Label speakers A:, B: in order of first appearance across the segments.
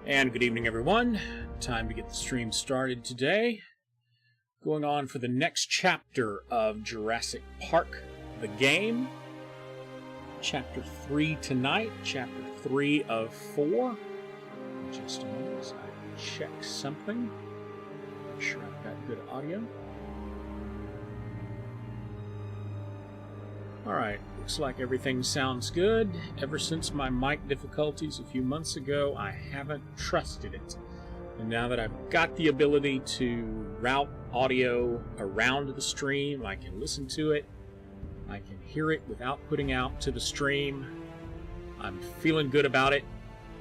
A: And good evening, everyone. Time to get the stream started today. Going on for the next chapter of Jurassic Park, the game. Chapter 3 tonight, chapter 3 of 4. Just a moment, so I can check something. Make sure I've got good audio. Alright, looks like everything sounds good. Ever since my mic difficulties a few months ago, I haven't trusted it. And now that I've got the ability to route audio around the stream, I can listen to it, I can hear it without putting out to the stream. I'm feeling good about it.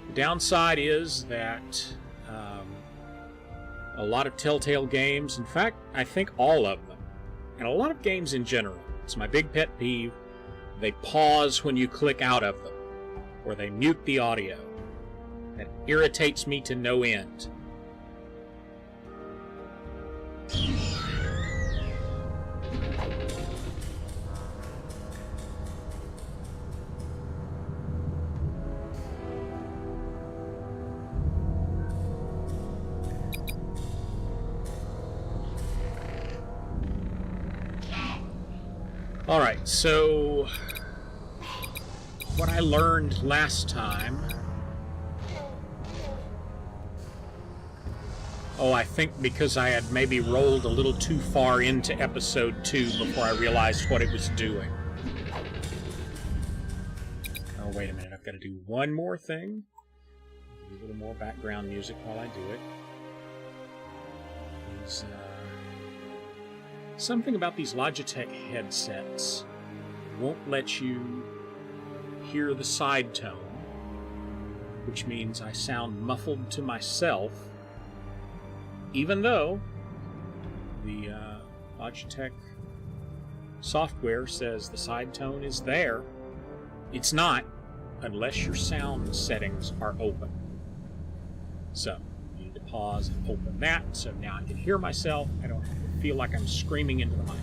A: The downside is that a lot of Telltale games, in fact, I think all of them, and a lot of games in general, it's my big pet peeve, they pause when you click out of them, or they mute the audio. That irritates me to no end. Alright, so what I learned last time... Oh, I think because I had maybe rolled a little too far into episode 2 before I realized what it was doing. Oh, wait a minute, I've got to do one more thing. Do a little more background music while I do it. There's, something about these Logitech headsets won't let you hear the side tone, which means I sound muffled to myself, even though the Logitech software says the side tone is there. It's not, unless your sound settings are open. So, you need to pause and open that, so now I can hear myself. I don't have to feel like I'm screaming into the mic.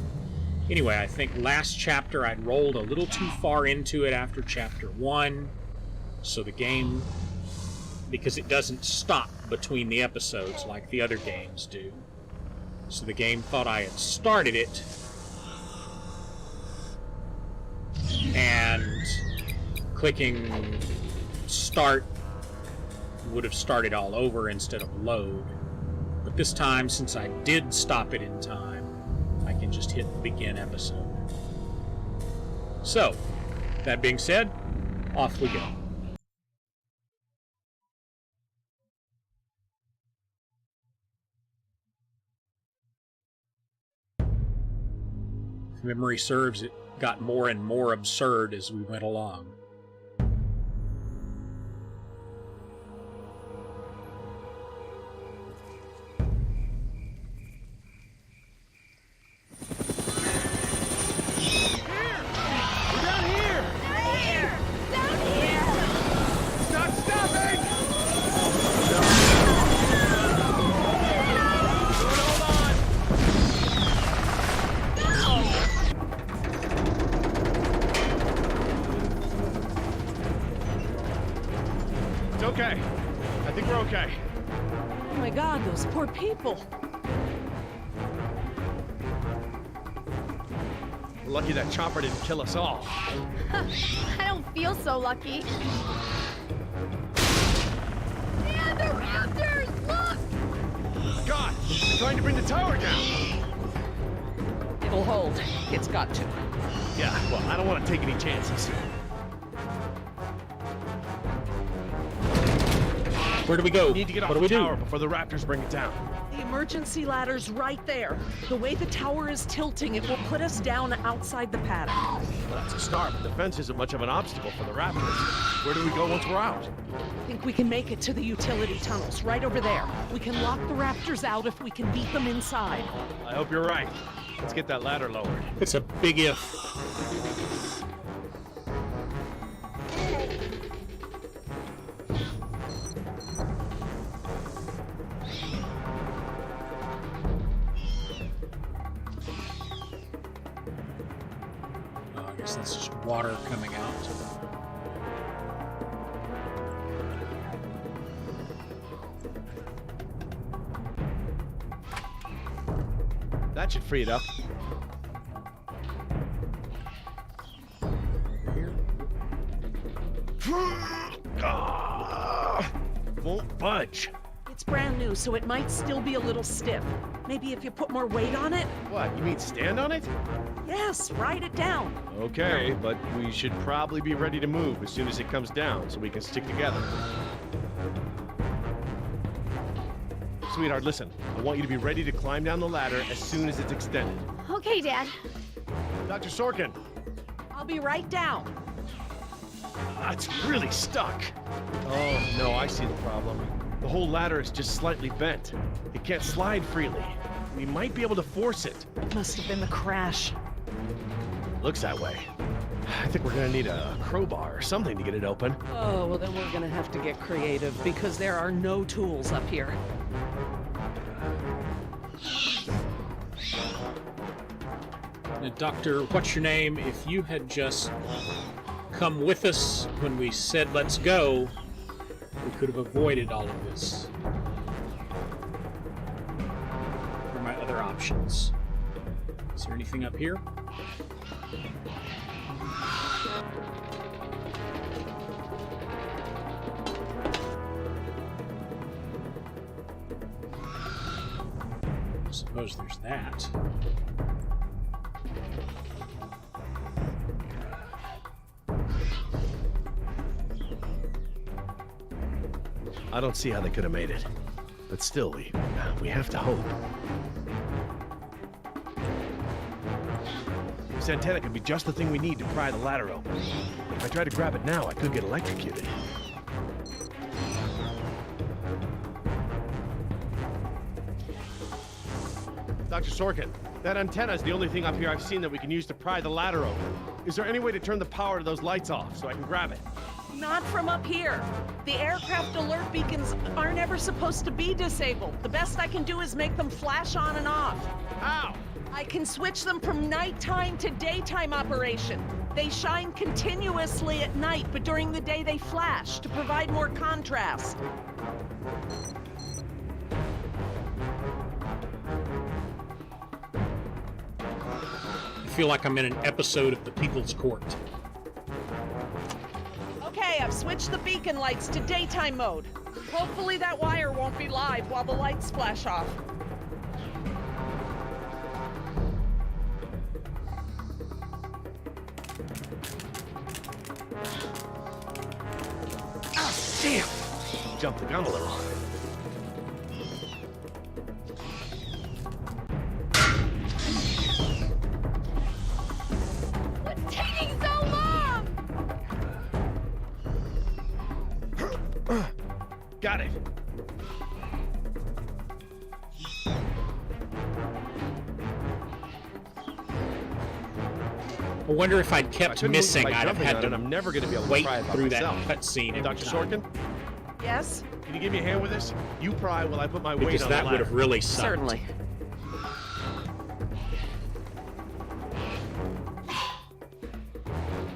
A: Anyway, I think last chapter I'd rolled a little too far into it after chapter 1, so the game, because it doesn't stop between the episodes like the other games do, so the game thought I had started it, and clicking start would have started all over instead of load. But this time, since I did stop it in time, I can just hit begin episode. So, that being said, off we go. If memory serves, it got more and more absurd as we went along.
B: Okay. I think we're okay.
C: Oh my god, those poor people.
B: We're lucky that chopper didn't kill us all.
D: I don't feel so lucky. Man, the raptors! Look!
B: God! They're trying to bring the tower down!
C: It'll hold. It's got to.
B: Yeah, well, I don't want to take any chances.
A: Where do we go?
B: We need to get off
A: what do
B: the
A: we
B: tower
A: do?
B: before the raptors bring it down.
C: The emergency ladder's right there. The way the tower is tilting, it will put us down outside the paddock.
B: Well, that's a start, but the fence isn't much of an obstacle for the raptors. Where do we go once we're out?
C: I think we can make it to the utility tunnels, right over there. We can lock the raptors out if we can beat them inside.
B: I hope you're right. Let's get that ladder lowered.
A: It's a big if. guess that's just water coming out.
B: should free it up. Won't budge.
C: It's brand new, so it might still be a little stiff. Maybe if you put more weight on it?
B: What, you mean stand on it?
C: Yes, write it down.
B: Okay, but we should probably be ready to move as soon as it comes down so we can stick together. Sweetheart, listen. I want you to be ready to climb down the ladder as soon as it's extended.
D: Okay, Dad.
B: Dr. Sorkin!
C: I'll be right down.
B: It's really stuck. Oh, no, I see the problem. The whole ladder is just slightly bent. It can't slide freely. We might be able to force it.
C: Must have been the crash.
B: Looks that way. I think we're gonna need a crowbar or something to get it open.
C: Oh, well then we're gonna have to get creative because there are no tools up here.
A: Now, Doctor, what's your name? If you had just come with us when we said let's go, we could have avoided all of this. What are my other options? Is there anything up here? I suppose there's that.
B: I don't see how they could have made it. But still, we have to hope. This antenna could be just the thing we need to pry the ladder open. If I try to grab it now, I could get electrocuted. Dr. Sorkin, that antenna is the only thing up here I've seen that we can use to pry the ladder open. Is there any way to turn the power to those lights off so I can grab it?
C: Not from up here. The aircraft alert beacons aren't ever supposed to be disabled. The best I can do is make them flash on and off.
B: How?
C: I can switch them from nighttime to daytime operation. They shine continuously at night, but during the day they flash to provide more contrast.
A: I feel like I'm in an episode of The People's Court.
C: Okay, I've switched the beacon lights to daytime mode. Hopefully that wire won't be live while the lights flash off.
B: Ah, damn! Jumped the gun a little.
D: What's taking so long?
B: Got it.
A: I wonder if I'd kept missing, I'd have had to
B: I'm never going to be able to
A: wait
B: pry it by
A: through that
B: myself.
A: cutscene every
B: Dr.
A: time.
B: Sorkin,
C: Yes?
B: can you give me a hand with this? You pry while I put my weight
A: Because
B: on the
A: that
B: ladder.
A: would have really sucked.
C: Certainly.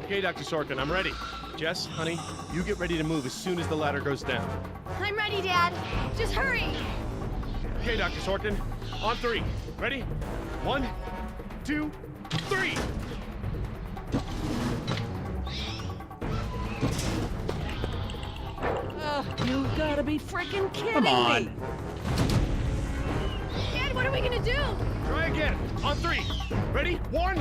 B: Okay, Dr. Sorkin, I'm ready. Jess, honey, you get ready to move as soon as the ladder goes down.
D: I'm ready, Dad. Just hurry.
B: Okay, Dr. Sorkin, on three. Ready? 1, 2, 3.
C: You gotta be freaking kidding
A: Come on.
C: me.
D: Dad, what are we gonna do?
B: Try again. On 3. Ready? 1, 2,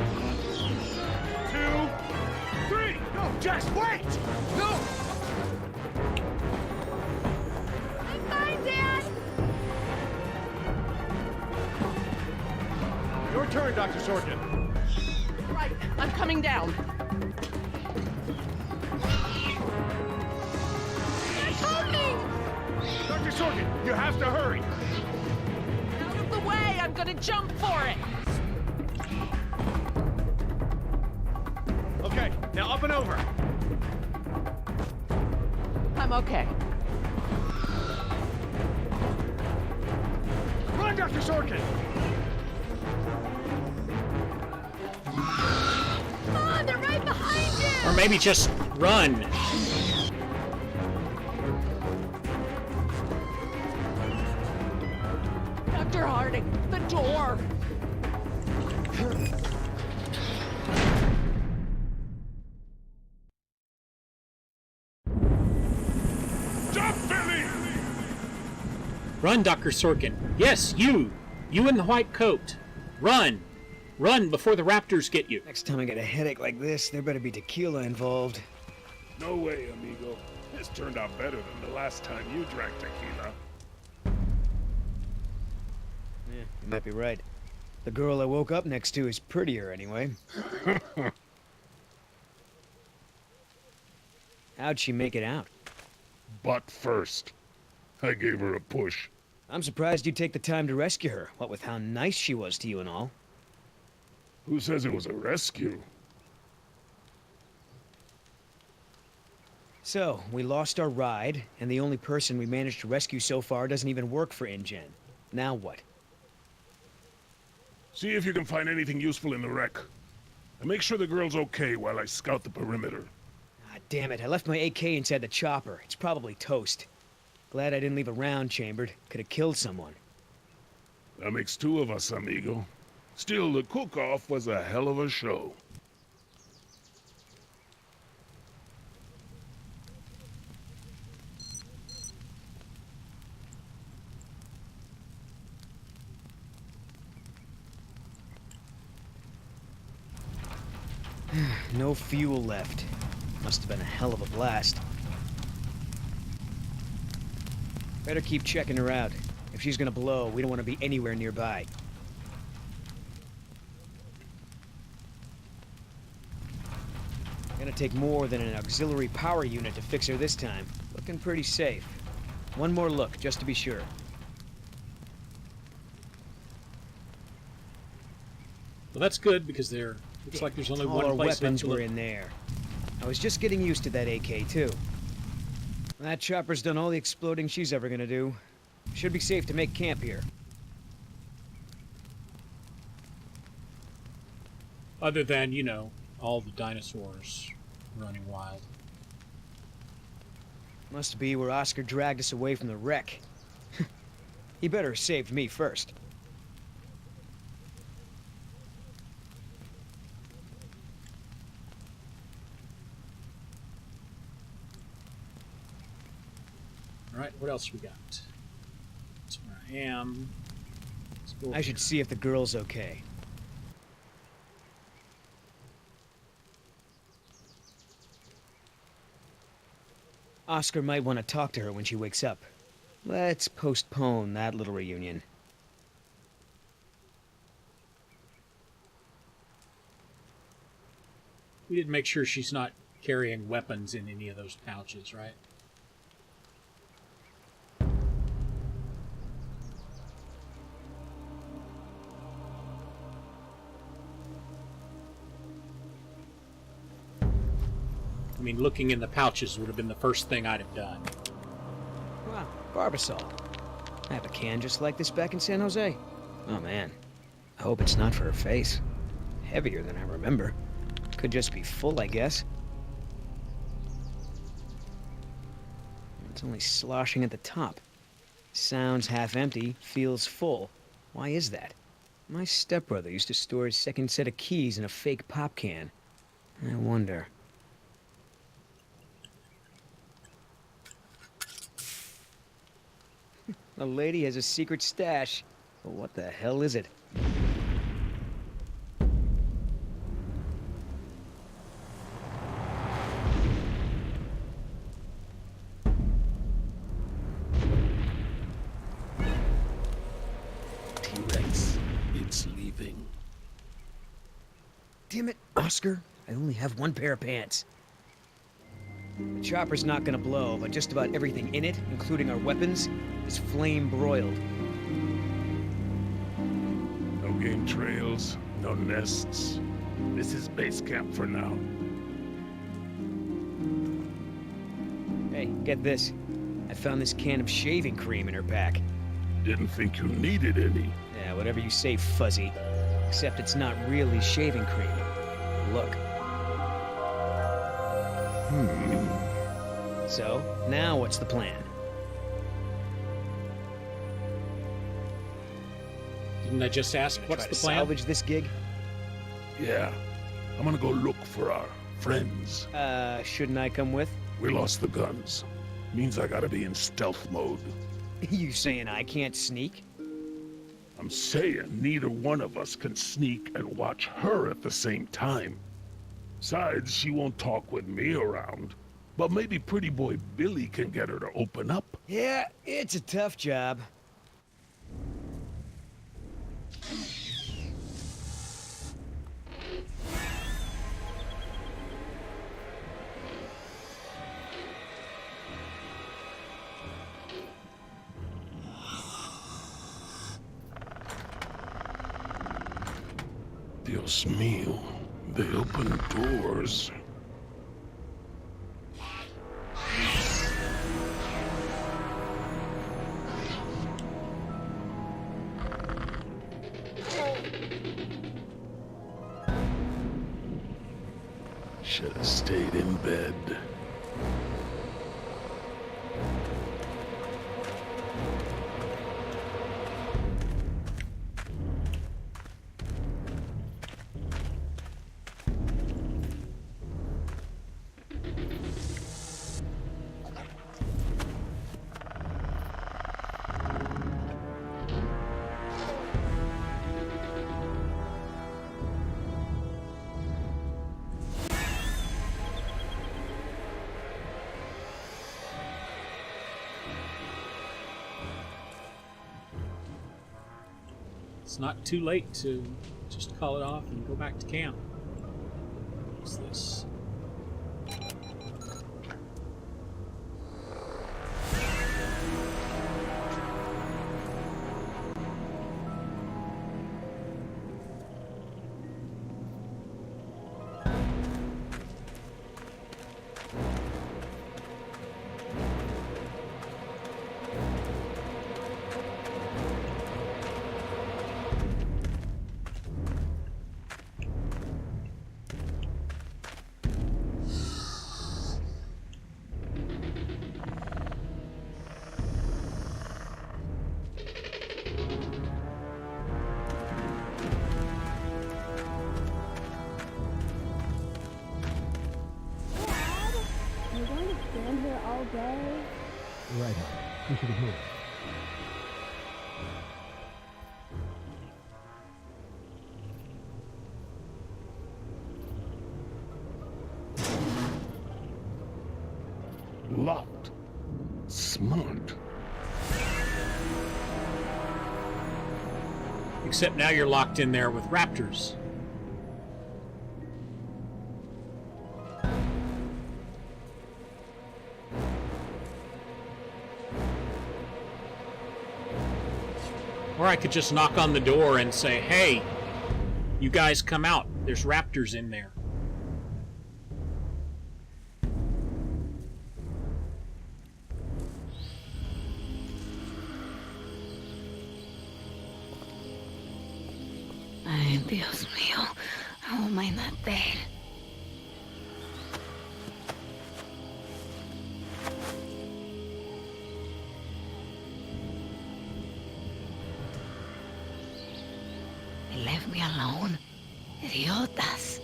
B: 3. No, Jess, wait! No!
D: I'm fine, Dad.
B: Your turn, Dr. Sorkin.
C: Right, I'm coming down.
D: They're coming.
B: Dr. Sorkin, you have to hurry.
C: Out of the way, I'm gonna jump for it.
B: Okay, now up and over.
C: I'm okay.
B: Run, Dr. Sorkin!
D: Come on, they're right behind you.
A: Or maybe just run.
C: Dr. Harding, the door.
A: Run, Dr. Sorkin. Yes, you! You in the white coat. Run! Run before the raptors get you.
E: Next time I get a headache like this, there better be tequila involved.
F: No way, amigo. This turned out better than the last time you drank tequila.
E: Yeah, you might be right. The girl I woke up next to is prettier anyway. How'd she make it out?
F: Butt first. I gave her a push.
E: I'm surprised you take the time to rescue her, what with how nice she was to you and all.
F: Who says it was a rescue?
E: So, we lost our ride, and the only person we managed to rescue so far doesn't even work for InGen. Now what?
F: See if you can find anything useful in the wreck. And make sure the girl's okay while I scout the perimeter.
E: Ah, damn it, I left my AK inside the chopper. It's probably toast. Glad I didn't leave a round chambered. Could have killed someone.
F: That makes two of us, amigo. Still, the cook-off was a hell of a show.
E: No fuel left. Must have been a hell of a blast. Better keep checking her out. If she's gonna blow, we don't want to be anywhere nearby. Gonna take more than an auxiliary power unit to fix her this time. Looking pretty safe. One more look, just to be sure.
A: Well, that's good because there looks like there's only
E: All
A: one
E: our
A: place
E: weapons
A: left to
E: were
A: look.
E: in there. I was just getting used to that AK, too. That chopper's done all the exploding she's ever gonna do. Should be safe to make camp here.
A: Other than, you know, all the dinosaurs running wild.
E: Must be where Oscar dragged us away from the wreck. He better have saved me first.
A: Alright, what else we got? That's where I am. Let's go over
E: I should see if the girl's okay. Oscar might want to talk to her when she wakes up. Let's postpone that little reunion.
A: We did make sure she's not carrying weapons in any of those pouches, right? I mean, looking in the pouches would have been the first thing I'd have done.
E: Wow, Barbasol. I have a can just like this back in San Jose. Oh man, I hope it's not for her face. Heavier than I remember. Could just be full, I guess. It's only sloshing at the top. Sounds half empty, feels full. Why is that? My stepbrother used to store his second set of keys in a fake pop can. I wonder. The lady has a secret stash. But what the hell is it?
F: T-Rex, it's leaving.
E: Damn it, Oscar. I only have one pair of pants. The chopper's not gonna blow, but just about everything in it, including our weapons, is flame broiled.
F: No game trails, no nests. This is base camp for now.
E: Hey, get this. I found this can of shaving cream in her pack.
F: Didn't think you needed any.
E: Yeah, whatever you say, Fuzzy. Except it's not really shaving cream. Look. So, now what's the plan?
A: Didn't I just ask what's
E: Try
A: the
E: to
A: plan?
E: salvage this gig?
F: Yeah, I'm gonna go look for our friends.
E: Shouldn't I come with?
F: We lost the guns. Means I gotta be in stealth mode.
E: You saying I can't sneak?
F: I'm saying neither one of us can sneak and watch her at the same time. Besides, she won't talk with me around. But maybe pretty boy Billy can get her to open up.
E: Yeah, it's a tough job.
F: Dios mío, they open doors. Should have stayed in bed.
A: It's not too late to just call it off and go back to camp. What's this?
G: Right on. We should have moved.
F: Locked. Smart.
A: Except now you're locked in there with raptors. Or I could just knock on the door and say, hey, you guys come out. There's raptors in there.
D: Ay, Dios mío. How am I not dead? They left me alone. Idiotas.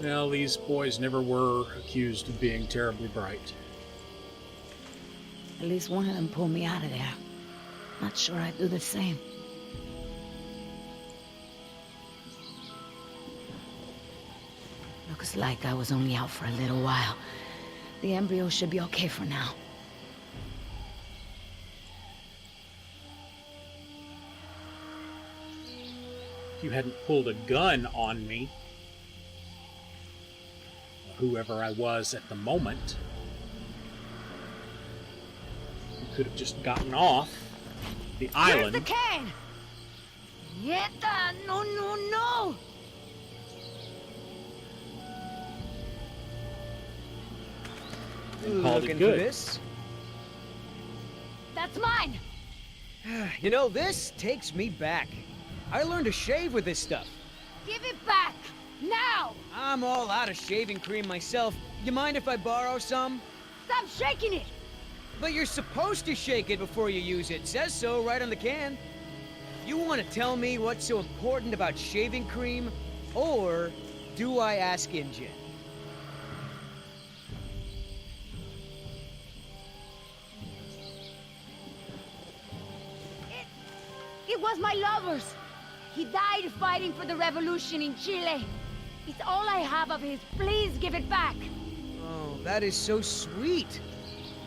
A: Well, these boys never were accused of being terribly bright.
D: At least one of them pulled me out of there. Not sure I'd do the same. Looks like I was only out for a little while. The embryo should be okay for now.
A: If you hadn't pulled a gun on me, whoever I was at the moment, you could have just gotten off the island.
D: Where's the can? Nieta, no, no, no!
A: And called it
E: Looking
A: good.
E: for this?
D: That's mine!
E: You know, this takes me back. I learned to shave with this stuff.
D: Give it back! Now!
E: I'm all out of shaving cream myself. You mind if I borrow some?
D: Stop shaking it!
E: But you're supposed to shake it before you use it. Says so right on the can. You want to tell me what's so important about shaving cream? Or Do I ask InGen?
D: It was my lover's. He died fighting for the revolution in Chile. It's all I have of his. Please give it back.
E: Oh, that is so sweet.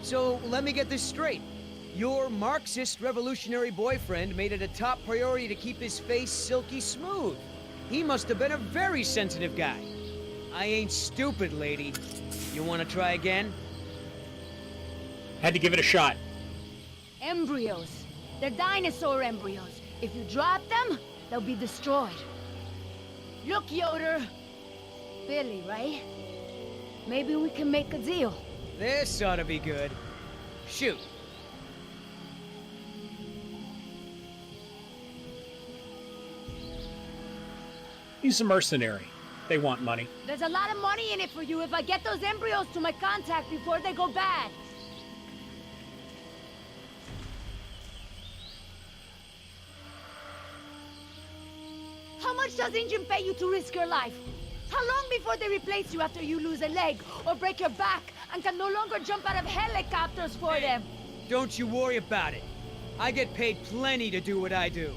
E: So, let me get this straight. Your Marxist revolutionary boyfriend made it a top priority to keep his face silky smooth. He must have been a very sensitive guy. I ain't stupid, lady. You want to try again?
A: Had to give it a shot.
D: Embryos. They're dinosaur embryos. If you drop them, they'll be destroyed. Look, Yoder. Billy, right? Maybe we can make a deal.
E: This ought to be good. Shoot.
A: He's a mercenary. They want money.
D: There's a lot of money in it for you if I get those embryos to my contact before they go bad. How much does InGen pay you to risk your life? How long before they replace you after you lose a leg or break your back and can no longer jump out of helicopters for them?
E: Don't you worry about it. I get paid plenty to do what I do.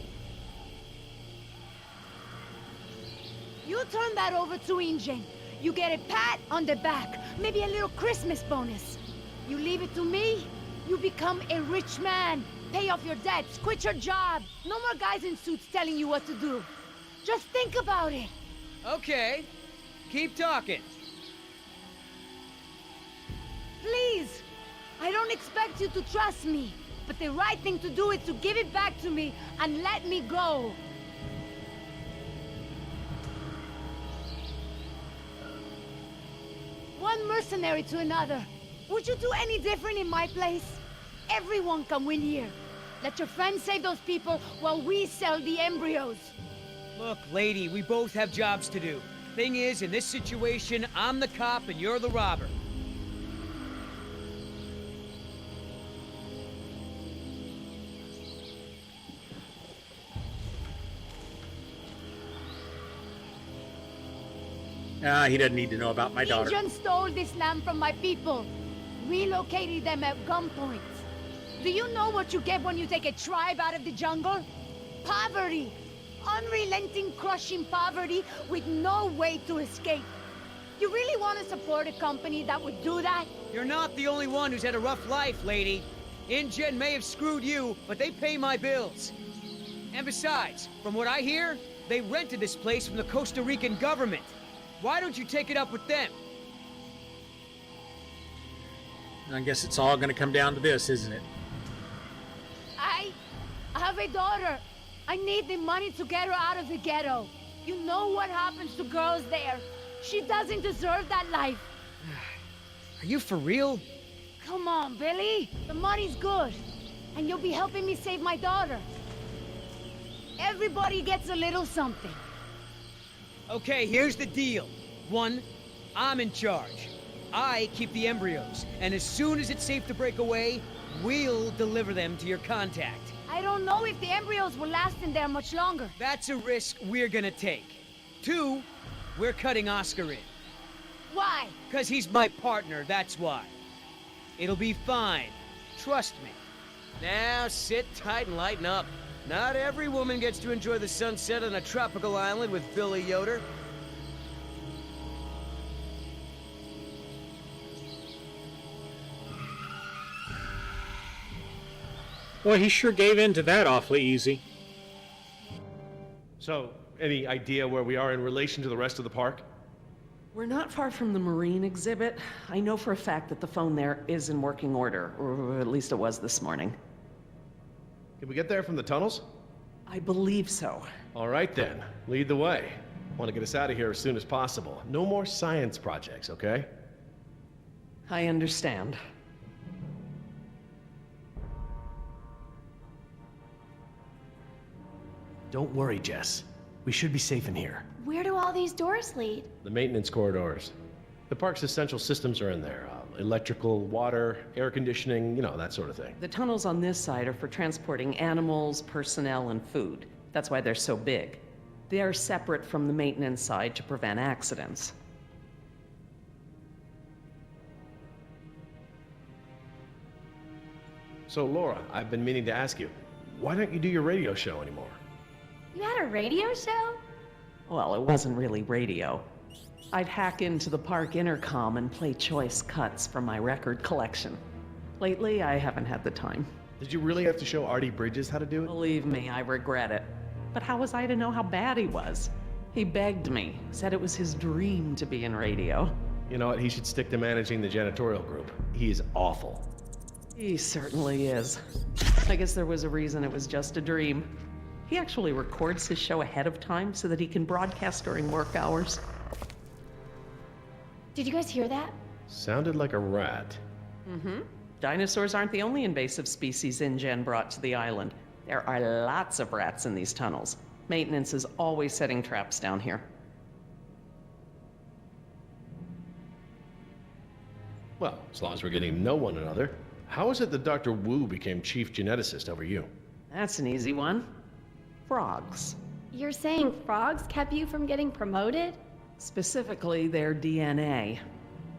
D: You turn that over to InGen. You get a pat on the back, maybe a little Christmas bonus. You leave it to me, you become a rich man. Pay off your debts, quit your job. No more guys in suits telling you what to do. Just think about it.
E: Okay. Keep talking.
D: Please. I don't expect you to trust me, but the right thing to do is to give it back to me and let me go. One mercenary to another. Would you do any different in my place? Everyone can win here. Let your friends save those people while we sell the embryos.
E: Look, lady, we both have jobs to do. Thing is, in this situation, I'm the cop and you're the robber.
A: He doesn't need to know about my daughter.
D: InGen stole this land from my people, relocated them at gunpoint. Do you know what you get when you take a tribe out of the jungle? Poverty. Unrelenting, crushing poverty with no way to escape. You really want to support a company that would do that?
E: You're not the only one who's had a rough life, lady. InGen may have screwed you, but they pay my bills. And besides, from what I hear, they rented this place from the Costa Rican government. Why don't you take it up with them?
A: I guess it's all going to come down to this, isn't it?
D: I have a daughter. I need the money to get her out of the ghetto. You know what happens to girls there. She doesn't deserve that life.
E: Are you for real?
D: Come on, Billy. The money's good. And you'll be helping me save my daughter. Everybody gets a little something.
E: Okay, here's the deal. 1, I'm in charge. I keep the embryos, and as soon as it's safe to break away, we'll deliver them to your contact.
D: I don't know if the embryos will last in there much longer.
E: That's a risk we're gonna take. 2, we're cutting Oscar in.
D: Why?
E: 'Cause he's my partner, that's why. It'll be fine. Trust me. Now sit tight and lighten up. Not every woman gets to enjoy the sunset on a tropical island with Billy Yoder.
A: Boy, he sure gave in to that awfully easy.
B: So, any idea where we are in relation to the rest of the park?
C: We're not far from the marine exhibit. I know for a fact that the phone there is in working order, or at least it was this morning.
B: Can we get there from the tunnels?
C: I believe so.
B: All right then, lead the way. Want to get us out of here as soon as possible. No more science projects, okay?
C: I understand.
B: Don't worry, Jess. We should be safe in here.
H: Where do all these doors lead?
B: The maintenance corridors. The park's essential systems are in there. Electrical, water, air conditioning, you know, that sort of thing.
C: The tunnels on this side are for transporting animals, personnel, and food. That's why they're so big. They're separate from the maintenance side to prevent accidents.
B: So, Laura, I've been meaning to ask you, why don't you do your radio show anymore?
H: You had a radio show?
C: Well, it wasn't really radio. I'd hack into the park intercom and play choice cuts from my record collection. Lately, I haven't had the time.
B: Did you really have to show Artie Bridges how to do it?
C: Believe me, I regret it. But how was I to know how bad he was? He begged me, said it was his dream to be in radio.
B: You know what, he should stick to managing the janitorial group. He is awful.
C: He certainly is. I guess there was a reason it was just a dream. He actually records his show ahead of time so that he can broadcast during work hours.
H: Did you guys hear that?
B: Sounded like a rat.
C: Mm-hmm. Dinosaurs aren't the only invasive species InGen brought to the island. There are lots of rats in these tunnels. Maintenance is always setting traps down here.
B: Well, as long as we're getting to know one another, how is it that Dr. Wu became chief geneticist over you?
C: That's an easy one. Frogs.
H: You're saying frogs kept you from getting promoted?
C: Specifically, their DNA.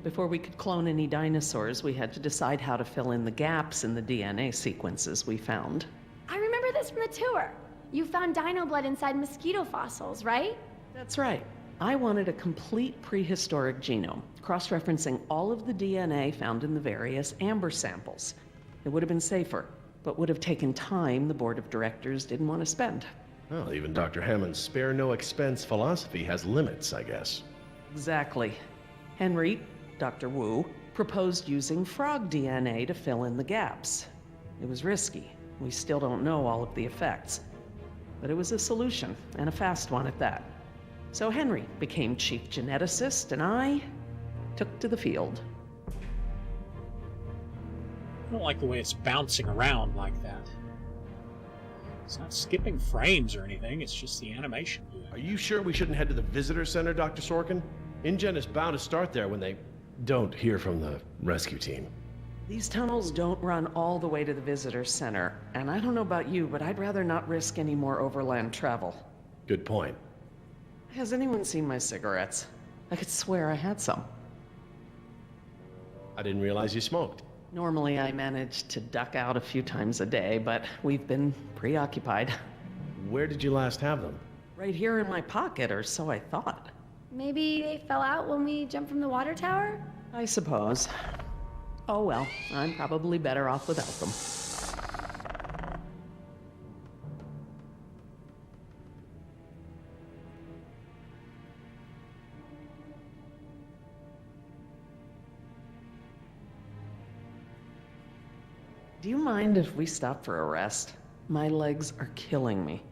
C: Before we could clone any dinosaurs, we had to decide how to fill in the gaps in the DNA sequences we found.
H: I remember this from the tour. You found dino blood inside mosquito fossils, right?
C: That's right. I wanted a complete prehistoric genome, cross-referencing all of the DNA found in the various amber samples. It would have been safer, but would have taken time the board of directors didn't want to spend.
B: Well, even Dr. Hammond's spare no expense philosophy has limits, I guess.
C: Exactly. Henry, Dr. Wu, proposed using frog DNA to fill in the gaps. It was risky. We still don't know all of the effects. But it was a solution, and a fast one at that. So Henry became chief geneticist, and I took to the field.
A: I don't like the way it's bouncing around like that. It's not skipping frames or anything, it's just the animation doing it.
B: Are you sure we shouldn't head to the visitor center, Dr. Sorkin? InGen is bound to start there when they don't hear from the rescue team.
C: These tunnels don't run all the way to the visitor center, and I don't know about you, but I'd rather not risk any more overland travel.
B: Good point.
C: Has anyone seen my cigarettes? I could swear I had some.
B: I didn't realize you smoked.
C: Normally I manage to duck out a few times a day, but we've been preoccupied.
B: Where did you last have them?
C: Right here in my pocket, or so I thought.
H: Maybe they fell out when we jumped from the water tower?
C: I suppose. Oh well, I'm probably better off without them. Do you mind if we stop for a rest? My legs are killing me.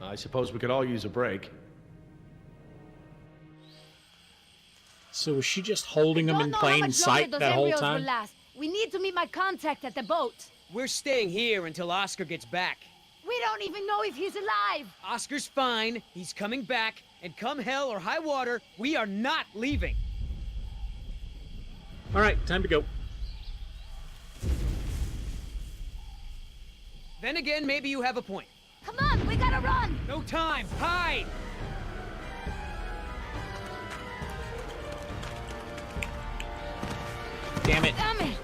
B: I suppose we could all use a break.
A: So was she just holding them
D: Don't
A: in
D: know how
A: plain
D: much
A: sight
D: longer
A: that
D: those
A: whole
D: embryos will
A: time?
D: last. We need to meet my contact at the boat.
E: We're staying here until Oscar gets back.
D: We don't even know if he's alive.
E: Oscar's fine, he's coming back, and come hell or high water, we are not leaving.
A: All right, time to go.
E: Then again, maybe you have a point.
D: Come on, we gotta run.
E: No time, hide!
A: Damn it.
D: Damn it.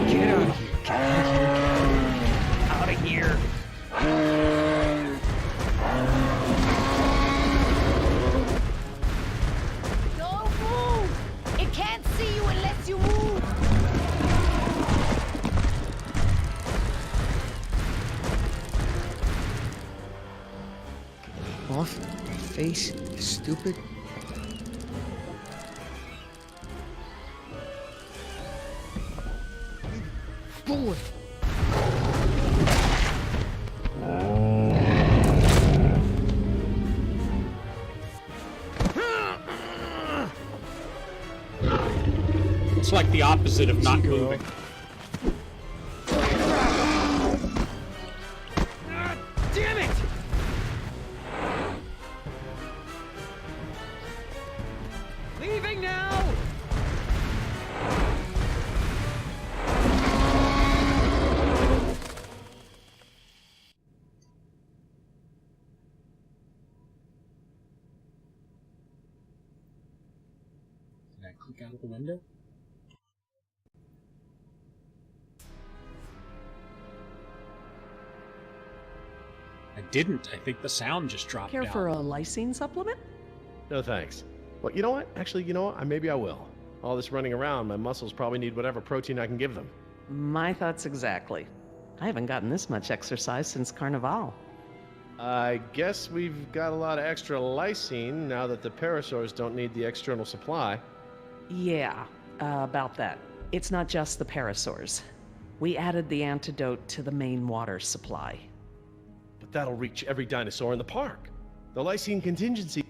E: Get out of here, get out of here.
D: Don't move. It can't see you unless you move.
E: Off my face, stupid. Forward.
A: It's like the opposite of not moving.
E: Ah, damn it! Leaving now!
A: Look out of the window. I didn't. I think the sound just dropped
C: Care
A: out.
C: for a lysine supplement?
B: No thanks. Well, you know what? Actually, you know what? Maybe I will. All this running around, my muscles probably need whatever protein I can give them.
C: My thoughts exactly. I haven't gotten this much exercise since Carnival.
B: I guess we've got a lot of extra lysine now that the parasaurs don't need the external supply.
C: Yeah, about that. It's not just the parasaurs. We added the antidote to the main water supply.
B: But that'll reach every dinosaur in the park. The lysine contingency...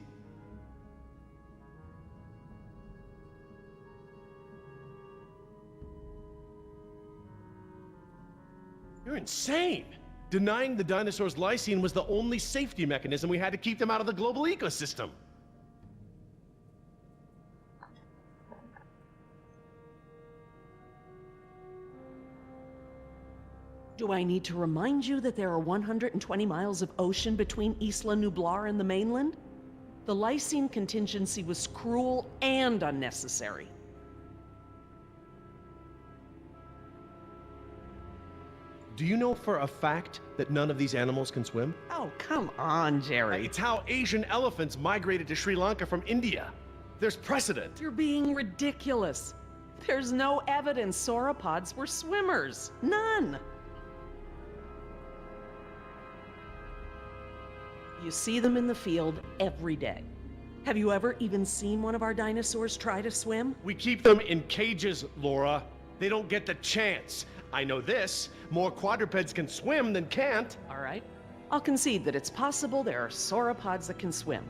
B: You're insane! Denying the dinosaurs lysine was the only safety mechanism we had to keep them out of the global ecosystem.
C: Do I need to remind you that there are 120 miles of ocean between Isla Nublar and the mainland? The lysine contingency was cruel and unnecessary.
B: Do you know for a fact that none of these animals can swim?
C: Oh, come on, Jerry.
B: It's how Asian elephants migrated to Sri Lanka from India. There's precedent.
C: You're being ridiculous. There's no evidence sauropods were swimmers. None. You see them in the field every day. Have you ever even seen one of our dinosaurs try to swim?
B: We keep them in cages, Laura. They don't get the chance. I know this. More quadrupeds can swim than can't.
C: All right. I'll concede that it's possible there are sauropods that can swim.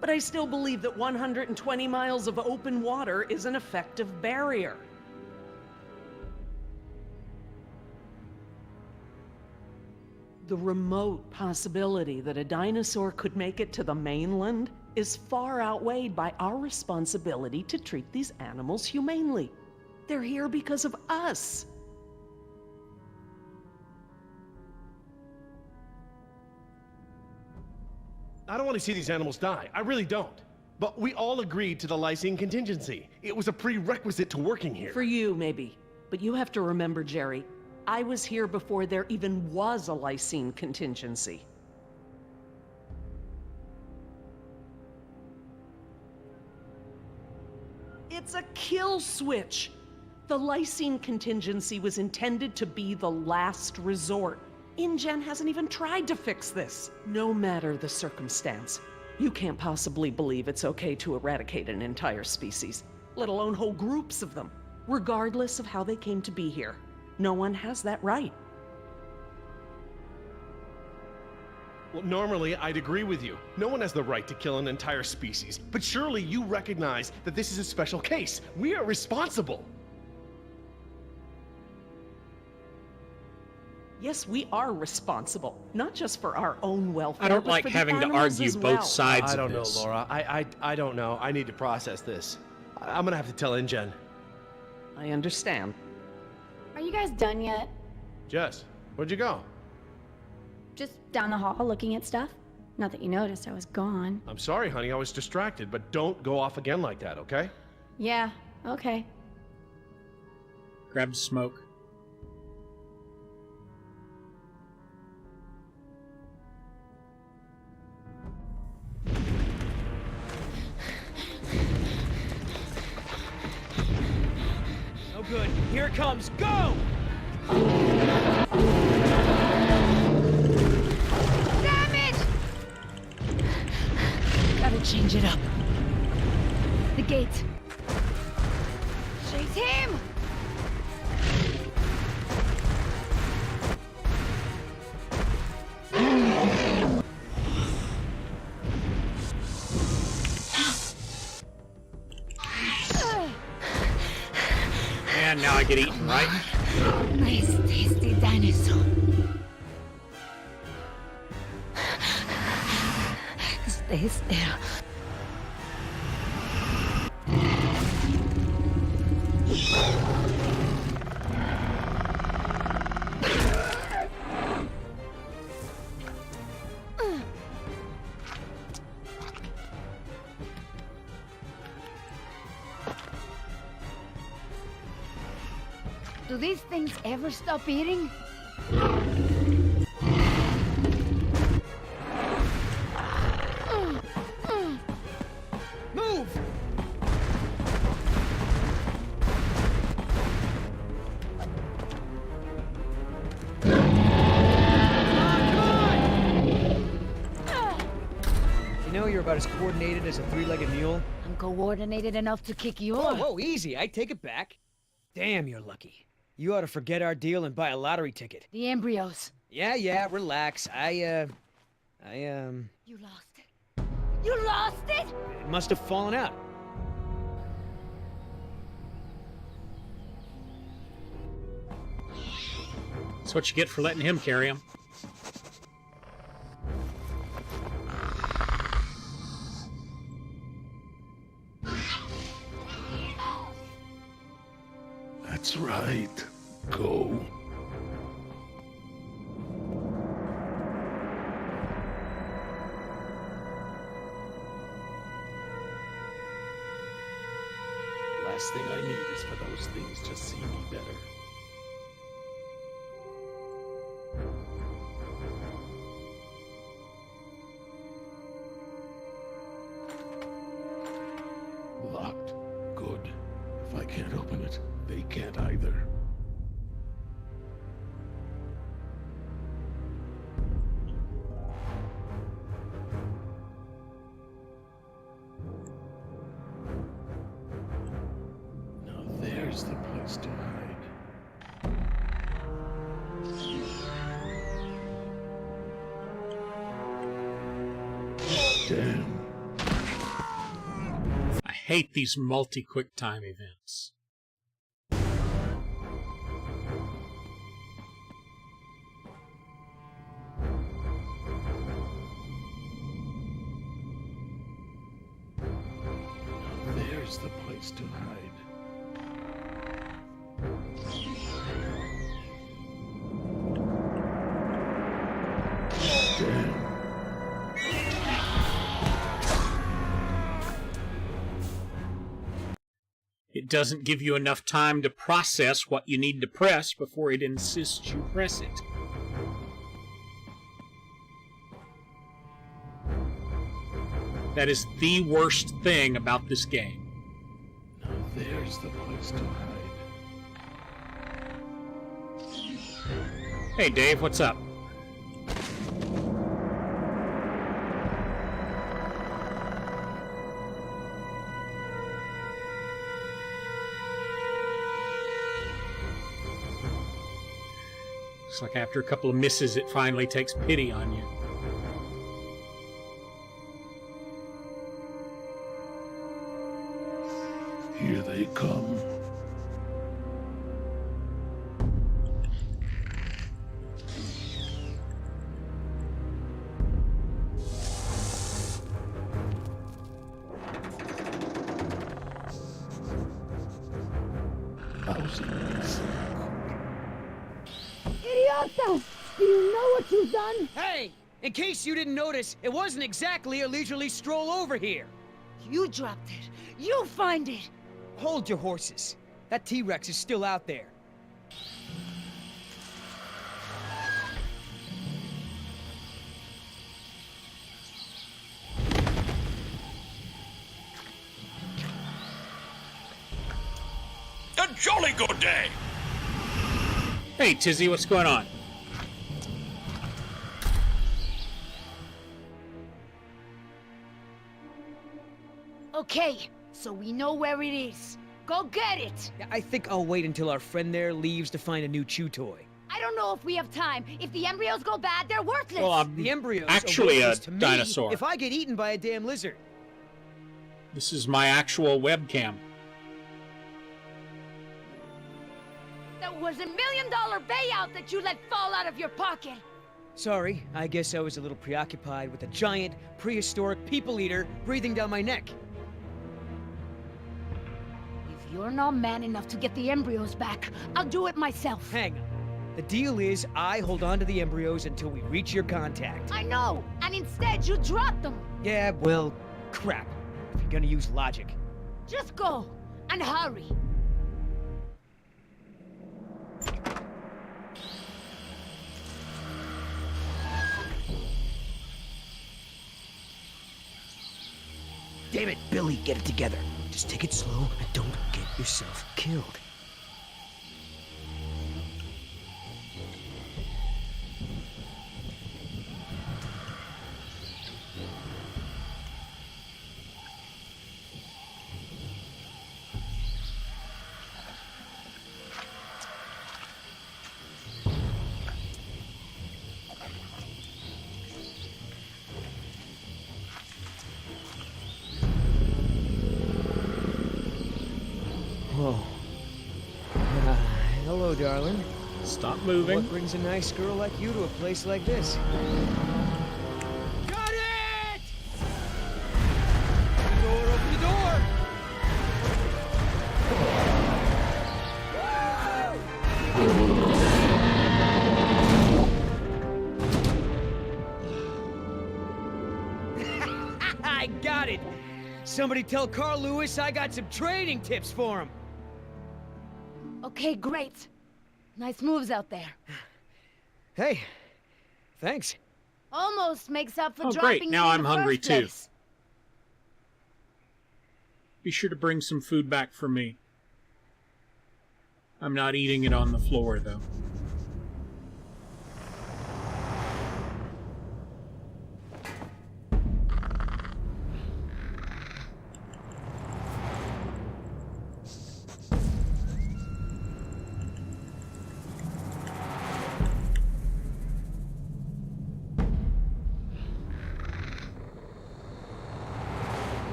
C: But I still believe that 120 miles of open water is an effective barrier. The remote possibility that a dinosaur could make it to the mainland is far outweighed by our responsibility to treat these animals humanely. They're here because of us.
B: I don't want to see these animals die. I really don't. But we all agreed to the lysine contingency. It was a prerequisite to working here.
C: For you, maybe. But you have to remember, Jerry, I was here before there even was a lysine contingency. It's a kill switch. The lysine contingency was intended to be the last resort. InGen hasn't even tried to fix this. No matter the circumstance, you can't possibly believe it's okay to eradicate an entire species, let alone whole groups of them, regardless of how they came to be here. No one has that right.
B: Well, normally I'd agree with you. No one has the right to kill an entire species. But surely you recognize that this is a special case. We are responsible.
C: Yes, we are responsible, not just for our own welfare.
A: I don't
C: but
A: like
C: for the
A: having to
C: animals
A: argue
C: as
A: both
C: well.
A: sides
B: I don't
A: of
B: know,
A: this.
B: Laura. I don't know. I need to process this. I'm gonna have to tell InGen.
C: I understand.
H: Are you guys done yet?
B: Jess, where'd you go?
H: Just down the hall looking at stuff? Not that you noticed I was gone.
B: I'm sorry, honey. I was distracted, but don't go off again like that, okay?
H: Yeah, okay.
A: Grab smoke.
E: No good. Here it comes. Go!
D: Damn it! Gotta change it up. The gate. Chase him!
A: And now I get eaten, right?
D: Nice, tasty dinosaur. Stay still. Do these things ever stop eating?
E: Move! You know you're about as coordinated as a three-legged mule?
D: I'm coordinated enough to kick your...
E: Whoa, whoa, easy. I take it back. Damn, you're lucky. You ought to forget our deal and buy a lottery ticket.
D: The embryos.
E: Yeah, relax.
D: You lost it. You lost it?
E: It must have fallen out.
A: That's what you get for letting him carry him.
F: That's right. Go. Last thing I need is for those things to see me better. Locked. Good. If I can't open it, they can't either. Now there's the place to hide. Damn.
A: I hate these multi-quick time events.
F: There's the place to hide. Damn.
A: It doesn't give you enough time to process what you need to press before it insists you press it. That is the worst thing about this game.
F: Now there's the place to hide.
A: Hey Dave, what's up? Looks like after a couple of misses, it finally takes pity on you.
F: Here they come.
D: Idiota! Do you know what you've done?
E: Hey! In case you didn't notice, it wasn't exactly a leisurely stroll over here.
D: You dropped it. You find it.
E: Hold your horses. That T-Rex is still out there.
I: A jolly good day!
A: Hey Tizzy, what's going on?
D: Okay, so we know where it is. Go get it!
E: Yeah, I think I'll wait until our friend there leaves to find a new chew toy.
D: I don't know if we have time. If the embryos go bad, they're worthless.
A: Well,
E: The embryos
A: actually
E: are
A: a
E: worthless to me
A: dinosaur.
E: if I get eaten by a damn lizard.
A: This is my actual webcam.
D: That was $1 million payout that you let fall out of your pocket.
E: Sorry, I guess I was a little preoccupied with a giant, prehistoric people eater breathing down my neck.
D: If you're not man enough to get the embryos back, I'll do it myself.
E: Hang on. The deal is I hold on to the embryos until we reach your contact.
D: I know, and instead you dropped them.
E: Yeah, well, crap. If you're gonna use logic.
D: Just go, and hurry.
E: Damn it, Billy, get it together. Just take it slow and don't get yourself killed. Whoa. Hello, darling.
A: Stop moving.
E: What brings a nice girl like you to a place like this?
B: Got it! Open the door!
E: I got it! Somebody tell Carl Lewis I got some training tips for him.
D: Okay, great. Nice moves out there.
E: Hey, thanks.
D: Almost makes up for
A: Oh,
D: dropping
A: great.
D: you
A: Now
D: in
A: I'm
D: the
A: hungry,
D: first
A: too.
D: place.
A: Be sure to bring some food back for me. I'm not eating it on the floor, though.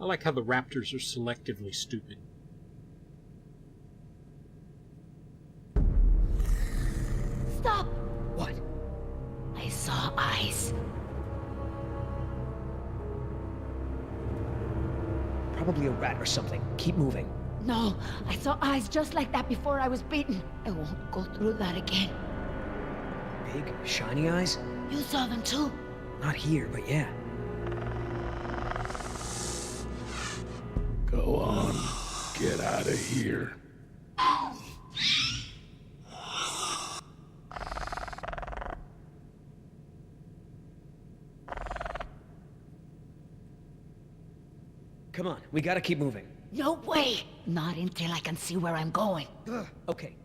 A: I like how the raptors are selectively stupid.
D: Stop!
E: What?
D: I saw eyes.
E: Probably a rat or something. Keep moving.
D: No, I saw eyes just like that before I was beaten. I won't go through that again.
E: Big, shiny eyes?
D: You saw them too?
E: Not here, but yeah.
F: Go on. Get out of here.
E: Come on, we gotta keep moving.
D: No way! Not until I can see where I'm going.
E: Okay,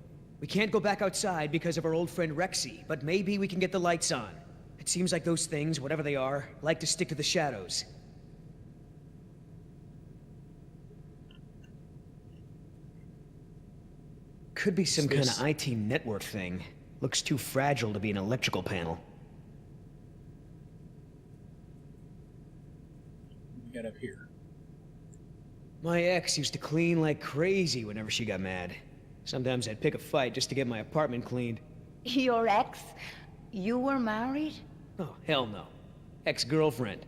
E: we can't go back outside because of our old friend Rexy, but maybe we can get the lights on. It seems like those things, whatever they are, like to stick to the shadows. Could be some kind of IT network thing. Looks too fragile to be an electrical panel.
A: Get up here.
E: My ex used to clean like crazy whenever she got mad. Sometimes I'd pick a fight just to get my apartment cleaned.
D: Your ex? You were married?
E: Oh, hell no. Ex-girlfriend.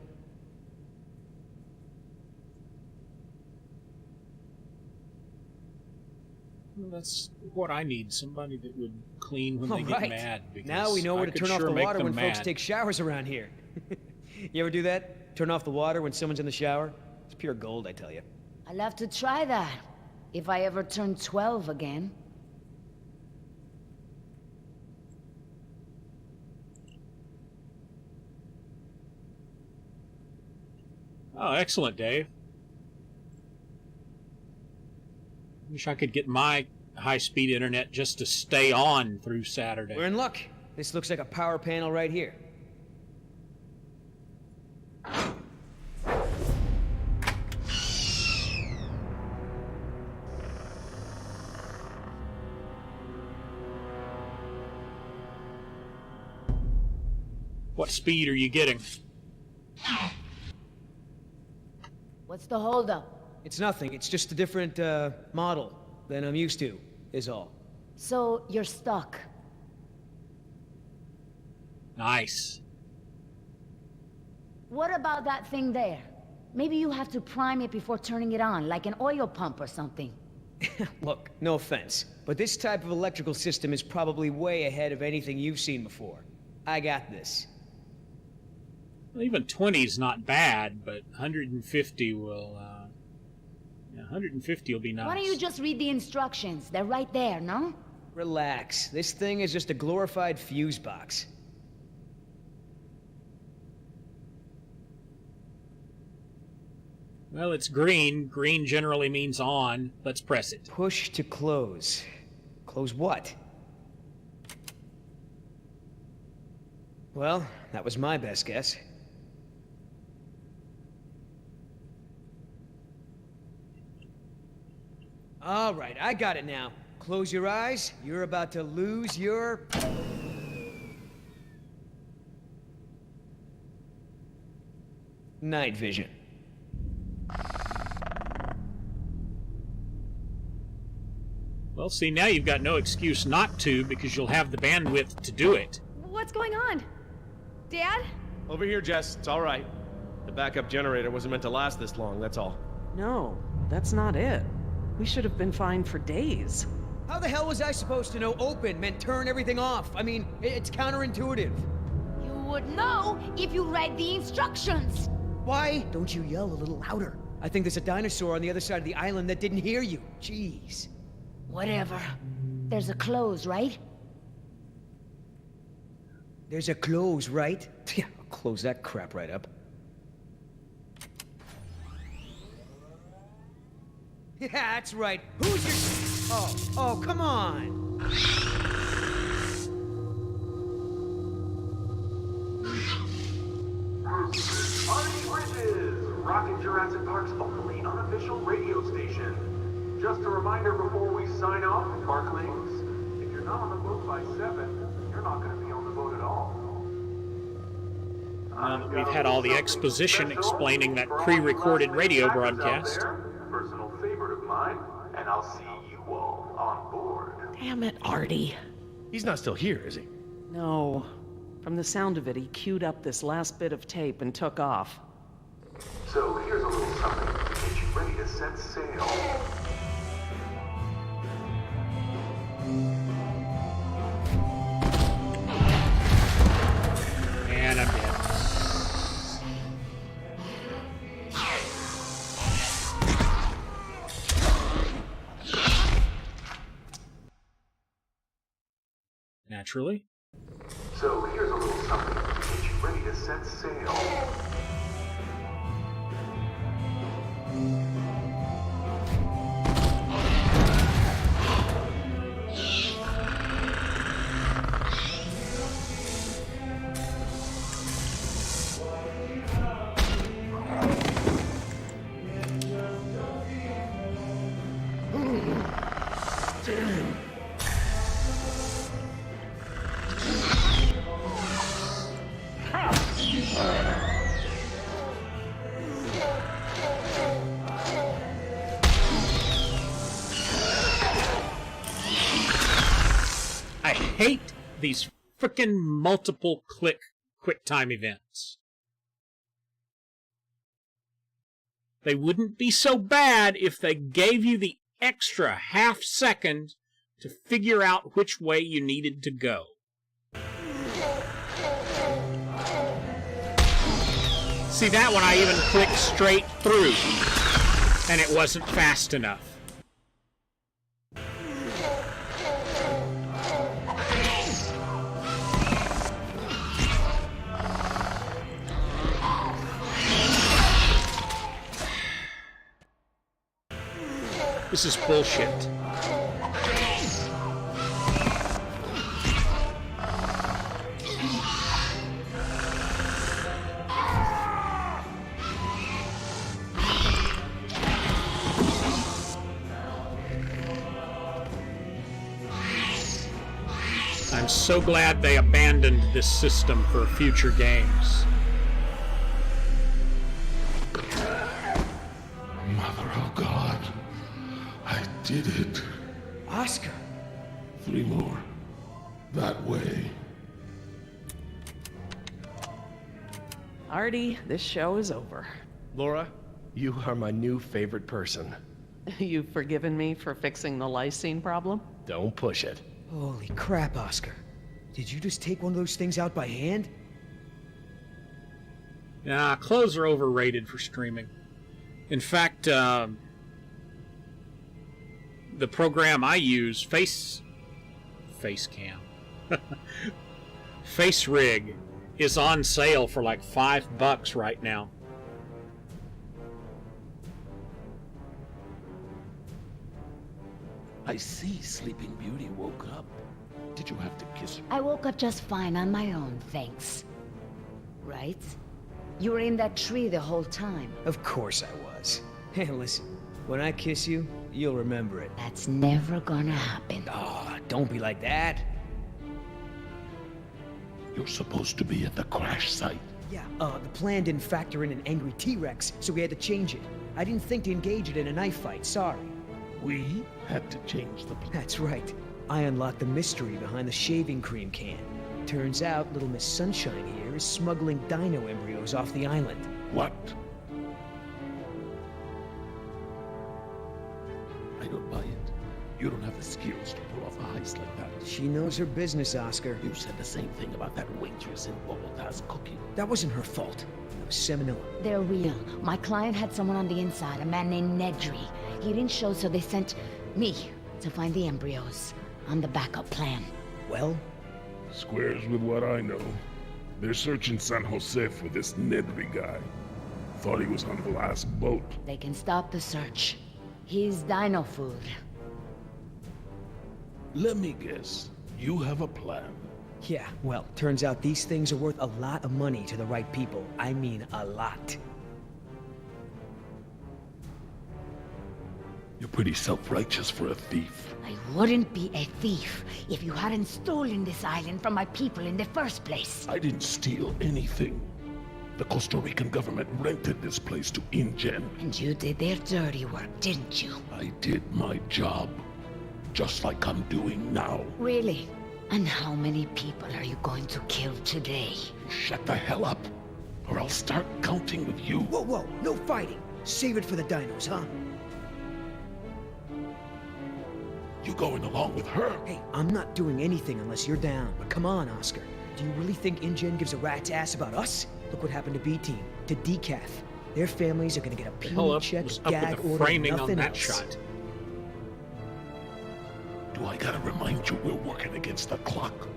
A: Well, that's what I need. Somebody that would clean when they
E: All
A: get
E: right.
A: mad. Because
E: Now we know where
A: I
E: to
A: could
E: turn off
A: sure
E: the
A: make
E: water
A: them
E: when folks
A: mad.
E: take showers around here. You ever do that? Turn off the water when someone's in the shower? It's pure gold, I tell you.
D: I'll have to try that. If I ever turn 12 again.
A: Oh, excellent, Dave. Wish I could get my high-speed internet just to stay on through Saturday.
E: We're in luck. This looks like a power panel right here.
A: What speed are you getting?
D: What's the holdup?
E: It's nothing. It's just a different, model than I'm used to, is all.
D: So, you're stuck.
A: Nice.
D: What about that thing there? Maybe you have to prime it before turning it on, like an oil pump or something.
E: Look, no offense, but this type of electrical system is probably way ahead of anything you've seen before. I got this.
A: Well, even 20 is not bad, but 150 will, yeah, 150 will be nice.
D: Why don't you just read the instructions? They're right there, no?
E: Relax. This thing is just a glorified fuse box.
A: Well, it's green. Green generally means on. Let's press it.
E: Push to close. Close what? Well, that was my best guess. All right, I got it now. Close your eyes. You're about to lose your... night vision.
A: Well, see, now you've got no excuse not to, because you'll have the bandwidth to do it.
H: What's going on? Dad?
B: Over here, Jess. It's all right. The backup generator wasn't meant to last this long, that's all.
C: No, that's not it. We should have been fine for days.
E: How the hell was I supposed to know open meant turn everything off? I mean, it's counterintuitive.
D: You would know if you read the instructions.
E: Why don't you yell a little louder? I think there's a dinosaur on the other side of the island that didn't hear you. Jeez.
D: Whatever. There's a close, right?
E: There's a close, right? Yeah, I'll close that crap right up. Yeah, that's right. Who's your... Oh, come on.
J: Arnie Bridges, Rockin' Jurassic Park's only unofficial radio station. Just a reminder before we sign off, Parklings, if you're not on the boat by 7, you're not going to be on the boat at all.
A: Now that we've had all the exposition explaining that pre-recorded radio broadcast.
J: Personal favorite of mine, and I'll see you all on board.
C: Damn it, Artie.
B: He's not still here, is he?
C: No. From the sound of it, he queued up this last bit of tape and took off.
J: So here's a little something to get you ready to set sail.
A: And I'm dead. Naturally.
J: So here's a little something to get you ready to set sail.
A: I hate these frickin' multiple click QuickTime events. They wouldn't be so bad if they gave you the extra half second to figure out which way you needed to go. See, that one I even clicked straight through, and it wasn't fast enough. This is bullshit. I'm so glad they abandoned this system for future games.
F: Mother of God, I did it.
E: Oscar.
F: 3 more. That way.
C: Artie, this show is over.
B: Laura, you are my new favorite person.
C: You've forgiven me for fixing the lysine problem?
B: Don't push it.
E: Holy crap, Oscar. Did you just take one of those things out by hand?
A: Nah, clothes are overrated for streaming. In fact, the program I use, face cam. Face rig is on sale for like $5 right now.
F: I see Sleeping Beauty woke up. Did you have to kiss her?
D: I woke up just fine on my own, thanks. Right? You were in that tree the whole time.
E: Of course I was. Hey, listen. When I kiss you, you'll remember it.
D: That's never gonna happen.
E: Ah, don't be like that.
F: You're supposed to be at the crash site.
E: Yeah, the plan didn't factor in an angry T-Rex, so we had to change it. I didn't think to engage it in a knife fight, sorry.
F: We had to change the plan.
E: That's right. I unlocked the mystery behind the shaving cream can. Turns out Little Miss Sunshine here is smuggling dino embryos off the island.
F: What? I don't buy it. You don't have the skills to pull off a heist like that.
E: She knows her business, Oscar.
F: You said the same thing about that waitress in Bogota's cooking.
E: That wasn't her fault. It was Seminole.
D: They're real. My client had someone on the inside, a man named Nedry. He didn't show, so they sent me to find the embryos. I'm the backup plan.
E: Well?
F: Squares with what I know. They're searching San Jose for this Nedry guy. Thought he was on the last boat.
D: They can stop the search. He's dino food.
F: Let me guess. You have a plan.
E: Yeah, well, turns out these things are worth a lot of money to the right people. I mean, a lot.
F: You're pretty self-righteous for a thief.
D: I wouldn't be a thief if you hadn't stolen this island from my people in the first place.
F: I didn't steal anything. The Costa Rican government rented this place to InGen.
D: And you did their dirty work, didn't you?
F: I did my job. Just like I'm doing now.
D: Really? And how many people are you going to kill today?
F: Shut the hell up, or I'll start counting with you.
E: Whoa, whoa, no fighting. Save it for the dinos, huh?
F: You going along with her?
E: Hey, I'm not doing anything unless you're down. But come on, Oscar. Do you really think InGen gives a rat's ass about us? Look what happened to B-Team, to Decaf. Their families are gonna get a penny check, gag order,
A: framing
E: nothing
A: on that
E: else.
A: shot.
F: Do I gotta remind you we're working against the clock?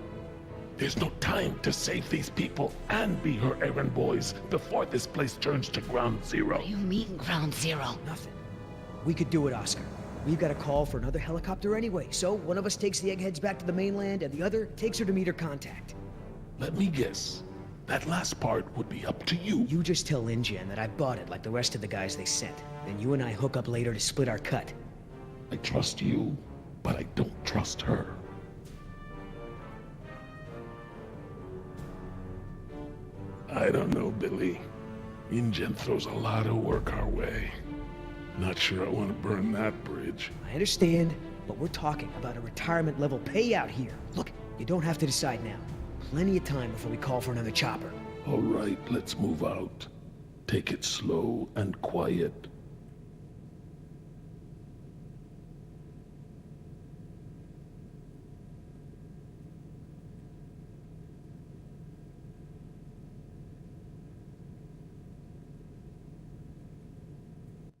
F: There's no time to save these people and be her errand boys before this place turns to ground zero.
D: What do you mean, ground zero?
E: Nothing. We could do it, Oscar. We've got a call for another helicopter anyway, so one of us takes the eggheads back to the mainland and the other takes her to meet her contact.
F: Let me guess. That last part would be up to you.
E: You just tell InGen that I bought it like the rest of the guys they sent. Then you and I hook up later to split our cut.
F: I trust you, but I don't trust her. I don't know, Billy. InGen throws a lot of work our way. Not sure I want to burn that bridge.
E: I understand, but we're talking about a retirement level payout here. Look, you don't have to decide now. Plenty of time before we call for another chopper.
F: All right, let's move out. Take it slow and quiet.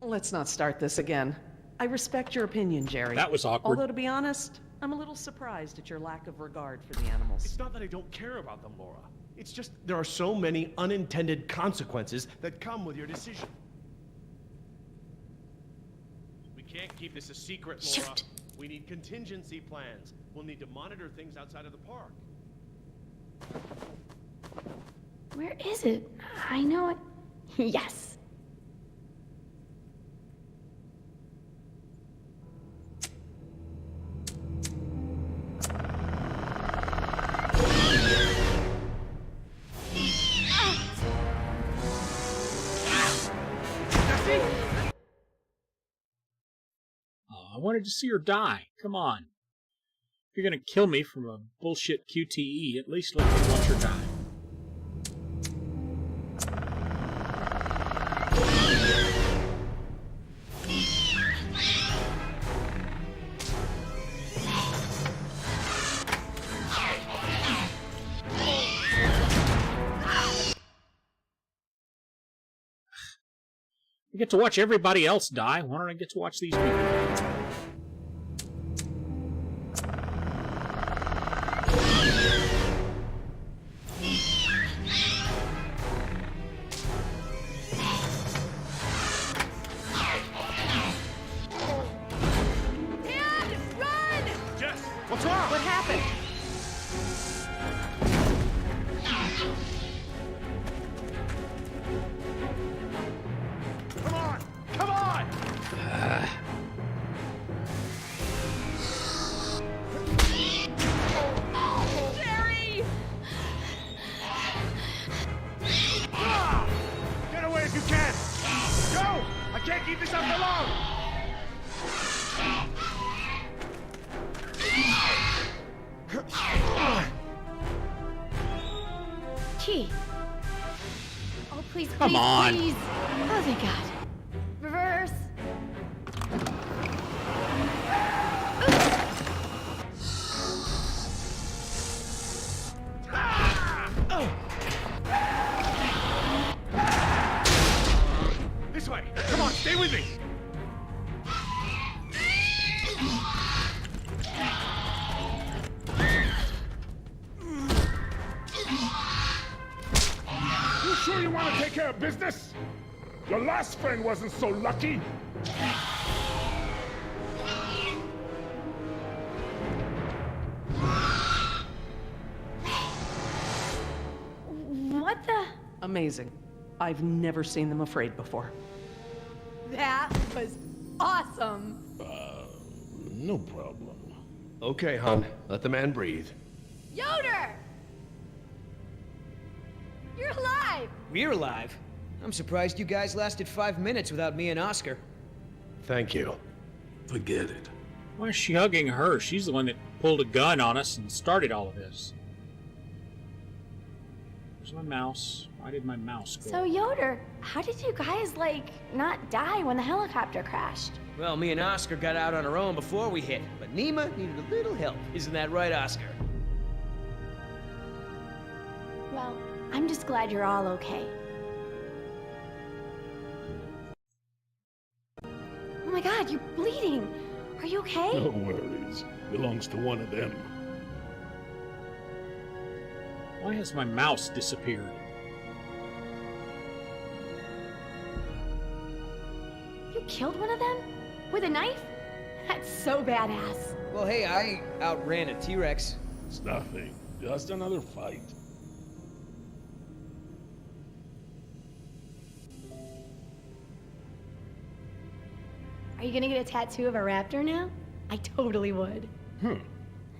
C: Let's not start this again. I respect your opinion, Jerry.
A: That was awkward.
C: Although, to be honest, I'm a little surprised at your lack of regard for the animals.
B: It's not that I don't care about them, Laura. It's just there are so many unintended consequences that come with your decision. We can't keep this a secret, Laura.
D: Shoot.
B: We need contingency plans. We'll need to monitor things outside of the park.
H: Where is it? I know it. Yes.
A: I wanted to see her die. Come on. If you're gonna kill me from a bullshit QTE, at least let me watch her die. I get to watch everybody else die. Why don't I get to watch these people?
B: can't keep this up for long!
H: Key. Oh, please, please,
A: Come on.
H: please. Oh, thank God. Reverse.
B: This way! Come on, stay with me!
F: You sure you want to take care of business? Your last friend wasn't so lucky.
H: What the?
C: Amazing. I've never seen them afraid before.
D: That was awesome.
F: No problem.
B: Okay, hon. Let the man breathe.
D: Yoder! You're alive!
E: We're alive. I'm surprised you guys lasted 5 minutes without me and Oscar.
B: Thank you.
F: Forget it.
A: Why is she hugging her? She's the one that pulled a gun on us and started all of this. Where's my mouse? Why did my mouse go?
H: So, Yoder, how did you guys, like, not die when the helicopter crashed?
E: Well, me and Oscar got out on our own before we hit, but Nima needed a little help. Isn't that right, Oscar?
H: Well, I'm just glad you're all okay. Oh my God, you're bleeding. Are you okay?
F: No worries. Belongs to one of them.
A: Why has my mouse disappeared?
H: You killed one of them? With a knife? That's so badass.
E: Well, hey, I outran a T-Rex.
F: It's nothing. Just another fight.
H: Are you gonna get a tattoo of a raptor now? I totally would.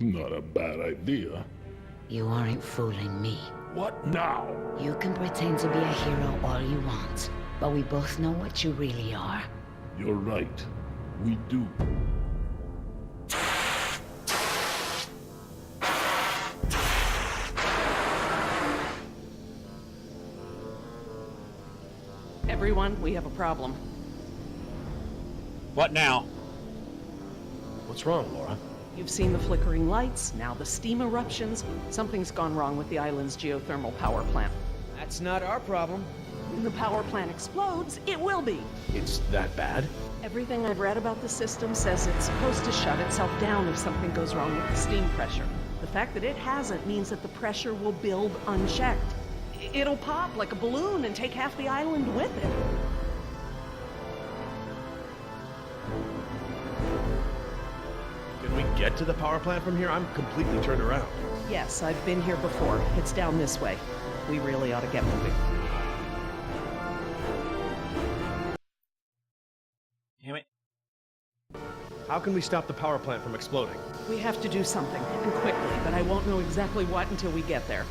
F: Not a bad idea.
K: You aren't fooling me.
F: What now?
K: You can pretend to be a hero all you want, but we both know what you really are.
F: You're right. We do.
C: Everyone, we have a problem.
A: What now?
B: What's wrong, Laura?
C: You've seen the flickering lights, now the steam eruptions. Something's gone wrong with the island's geothermal power plant.
E: That's not our problem.
C: When the power plant explodes, it will be.
B: It's that bad?
C: Everything I've read about the system says it's supposed to shut itself down if something goes wrong with the steam pressure. The fact that it hasn't means that the pressure will build unchecked. It'll pop like a balloon and take half the island with it.
B: Can we get to the power plant from here? I'm completely turned around.
C: Yes, I've been here before. It's down this way. We really ought to get moving.
A: Damn it.
B: How can we stop the power plant from exploding?
C: We have to do something, and quickly, but I won't know exactly what until we get there.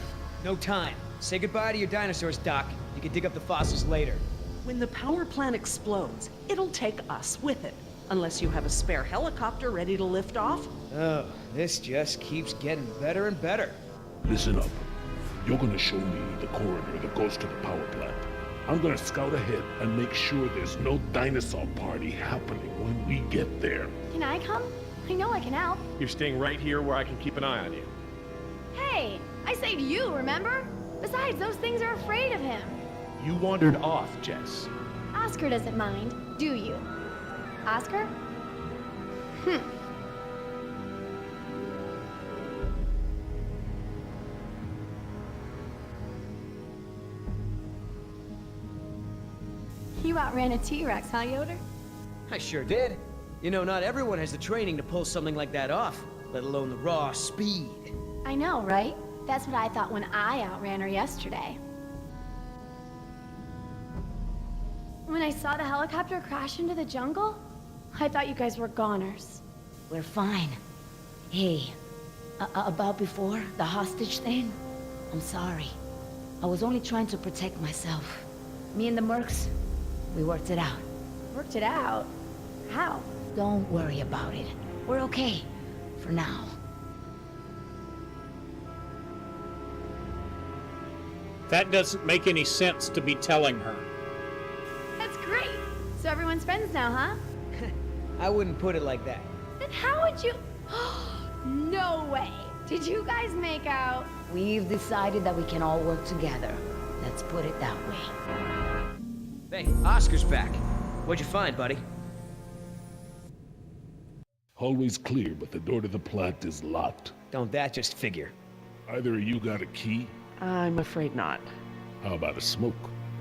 E: No time. Say goodbye to your dinosaurs, Doc. You can dig up the fossils later.
C: When the power plant explodes, it'll take us with it. Unless you have a spare helicopter ready to lift off.
E: Oh, this just keeps getting better and better.
F: Listen up. You're gonna show me the corridor that goes to the power plant. I'm gonna scout ahead and make sure there's no dinosaur party happening when we get there.
H: Can I come? I know I can help.
B: You're staying right here where I can keep an eye on you.
H: Hey, I saved you, remember? Besides, those things are afraid of him.
B: You wandered off, Jess.
H: Oscar doesn't mind, do you? Oscar? You outran a T-Rex, huh, Yoder?
E: I sure did. You know, not everyone has the training to pull something like that off, let alone the raw speed.
H: I know, right? That's what I thought when I outran her yesterday. When I saw the helicopter crash into the jungle, I thought you guys were goners.
K: We're fine. Hey, about before, the hostage thing? I'm sorry. I was only trying to protect myself. Me and the mercs, we worked it out.
H: worked it out. How?
K: Don't worry about it. We're okay. For now.
A: That doesn't make any sense to be telling her.
H: That's great. So everyone's friends now, huh?
E: I wouldn't put it like that.
H: Then how would you... No way. Did you guys make out?
K: We've decided that we can all work together. Let's put it that way.
E: Hey, Oscar's back. What'd you find, buddy?
F: Always clear, but the door to the plant is locked.
E: Don't that just figure?
F: Either of you got a key?
C: I'm afraid not.
F: How about a smoke?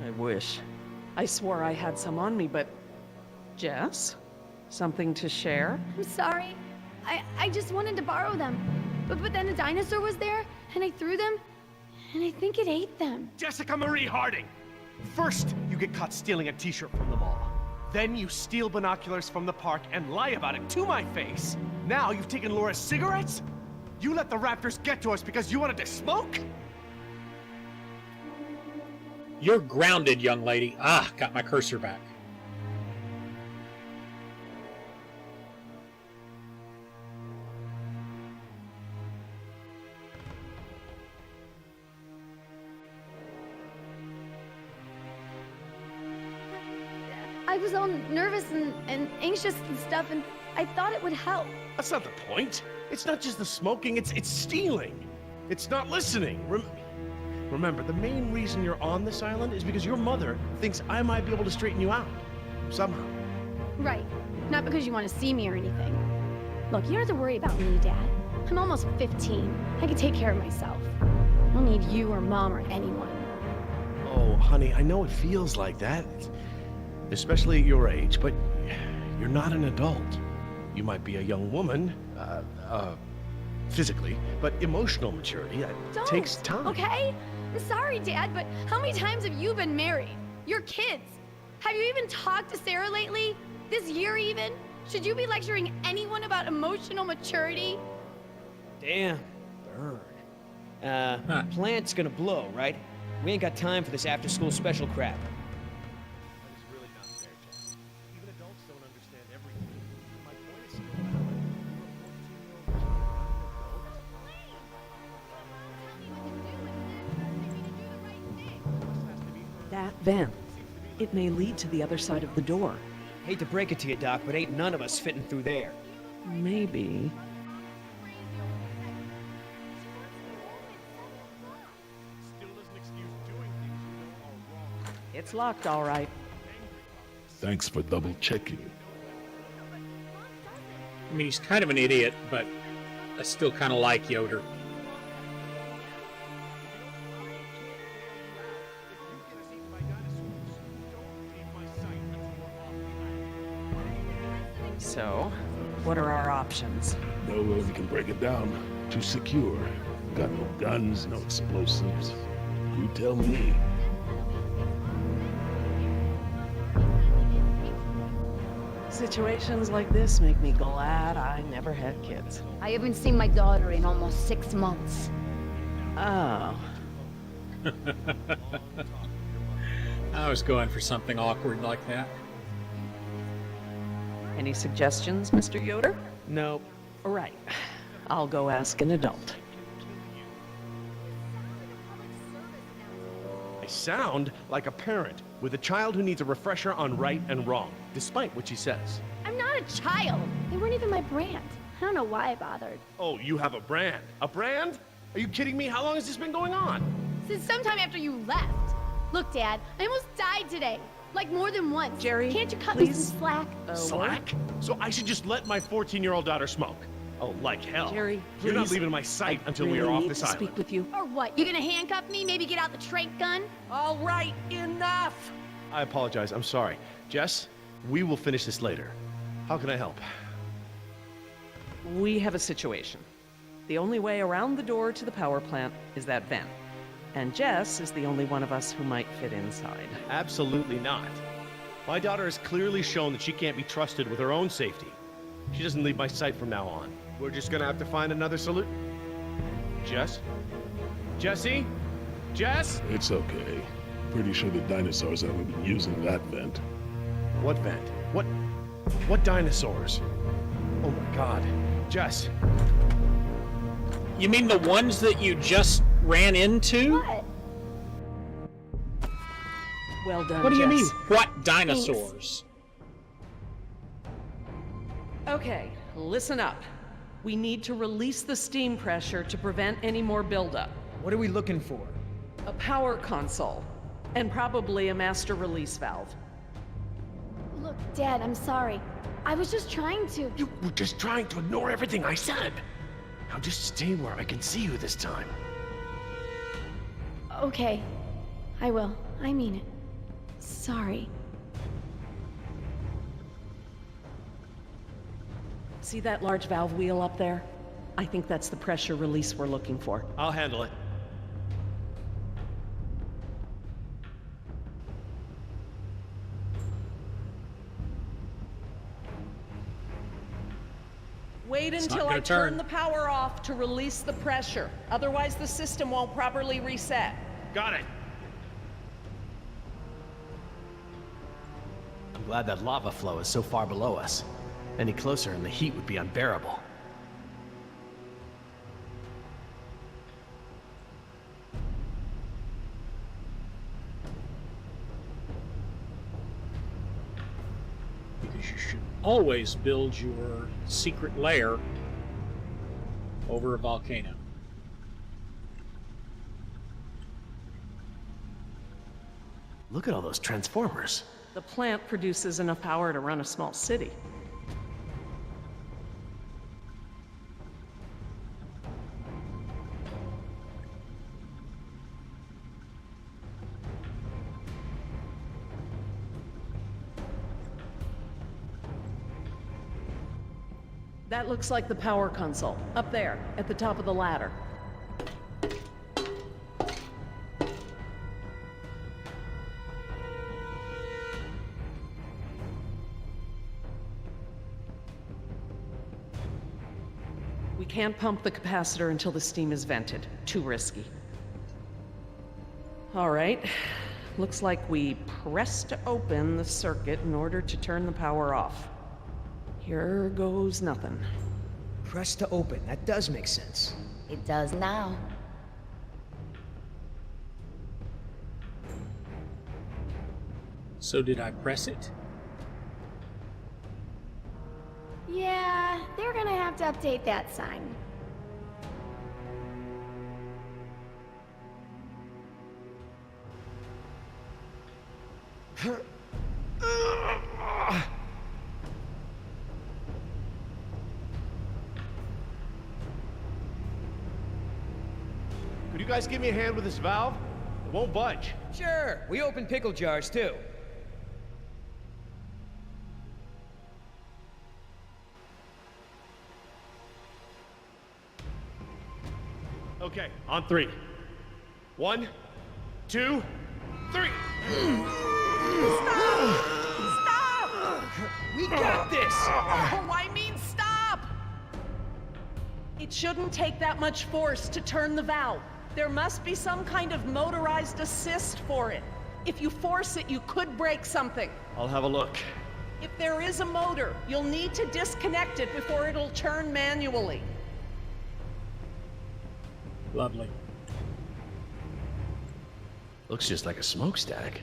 C: I wish. I swore I had some on me, but... Jess? Something to share?
H: I'm sorry. I just wanted to borrow them. But then a dinosaur was there, and I threw them, and I think it ate them.
B: Jessica Marie Harding! First, you get caught stealing a t-shirt from the mall. Then you steal binoculars from the park and lie about it to my face. Now you've taken Laura's cigarettes? You let the raptors get to us because you wanted to smoke?
A: You're grounded, young lady. Ah, got my cursor back.
H: I was all nervous and anxious and stuff, and I thought it would help.
B: That's not the point. It's not just the smoking, it's stealing. It's not listening. Remember, the main reason you're on this island is because your mother thinks I might be able to straighten you out. Somehow.
H: Right. Not because you want to see me or anything. Look, you don't have to worry about me, Dad. I'm almost 15. I can take care of myself. I don't need you or Mom or anyone.
B: Oh, honey, I know it feels like that. Especially at your age, but you're not an adult. You might be a young woman, physically, but emotional maturity, that takes time.
H: Okay? I'm sorry, Dad, but how many times have you been married? Your kids? Have you even talked to Sarah lately? This year even? Should you be lecturing anyone about emotional maturity?
E: Damn. Burn. Plant's gonna blow, right? We ain't got time for this after-school special crap.
C: That vent. It may lead to the other side of the door.
E: Hate to break it to you, Doc, but ain't none of us fitting through there.
C: Maybe. It's locked, all right.
F: Thanks for double checking.
A: I mean, he's kind of an idiot, but I still kind of like Yoder.
C: So, what are our options?
F: No way we can break it down. Too secure. Got no guns, no explosives. You tell me.
C: Situations like this make me glad I never had kids.
K: I haven't seen my daughter in almost 6 months.
C: Oh.
A: I was going for something awkward like that.
C: Any suggestions, Mr. Yoder?
E: Nope.
C: All right. I'll go ask an adult.
B: I sound like a parent with a child who needs a refresher on right and wrong, despite what she says.
H: I'm not a child. They weren't even my brand. I don't know why I bothered.
B: Oh, you have a brand? A brand? Are you kidding me? How long has this been going on?
H: Since sometime after you left. Look, Dad, I almost died today. Like more than once.
C: Jerry,
H: can't you cut me
C: please?
H: some slack?
B: Slack? So I should just let my 14-year-old daughter smoke? Oh, like hell.
C: Jerry,
B: You're not
C: please.
B: leaving my sight until we
C: Really
B: are off
C: need
B: this
C: to
B: island.
C: speak with you.
H: Or what? You gonna handcuff me? Maybe get out the trank gun?
C: All right, enough!
B: I apologize. I'm sorry. Jess, we will finish this later. How can I help?
C: We have a situation. The only way around the door to the power plant is that vent. And Jess is the only one of us who might fit inside.
B: Absolutely not. My daughter has clearly shown that she can't be trusted with her own safety. She doesn't leave my sight from now on. We're just gonna have to find another solution. Jess? Jessie? Jess?
F: It's okay. Pretty sure the dinosaurs haven't been using that vent.
B: What vent? What dinosaurs? Oh my god. Jess.
A: You mean the ones that you just ran into?
H: What?
C: Well done,
B: What do you
C: Jess.
B: mean?
A: What dinosaurs?
C: Okay, listen up. We need to release the steam pressure to prevent any more buildup.
E: What are we looking for?
C: A power console, and probably a master release valve.
H: Look, Dad, I'm sorry. I was just trying to.
B: You were just trying to ignore everything I said. Now just stay where I can see you this time.
H: Okay, I will. I mean it. Sorry.
C: See that large valve wheel up there? I think that's the pressure release we're looking for.
B: I'll handle it.
C: Wait
A: It's not
C: until
A: gonna
C: I turn
A: turn.
C: the power off to release the pressure. Otherwise, the system won't properly reset.
B: Got it. I'm glad that lava flow is so far below us. Any closer and the heat would be unbearable.
A: Because you should always build your secret lair over a volcano.
B: Look at all those transformers.
C: The plant produces enough power to run a small city. That looks like the power console, up there, at the top of the ladder. We can't pump the capacitor until the steam is vented. Too risky. All right. Looks like we pressed open the circuit in order to turn the power off. Here goes nothing.
E: Press to open. That does make sense.
K: It does now.
A: So did I press it?
H: Yeah, they're gonna have to update that sign.
B: Could you guys give me a hand with this valve? It won't budge.
E: Sure, we open pickle jars too.
B: Okay, on three. 1, 2, 3.
C: Stop!
E: We got this!
C: Oh, I mean stop! It shouldn't take that much force to turn the valve. There must be some kind of motorized assist for it. If you force it, you could break something.
B: I'll have a look.
C: If there is a motor, you'll need to disconnect it before it'll turn manually.
A: Lovely.
B: Looks just like a smokestack.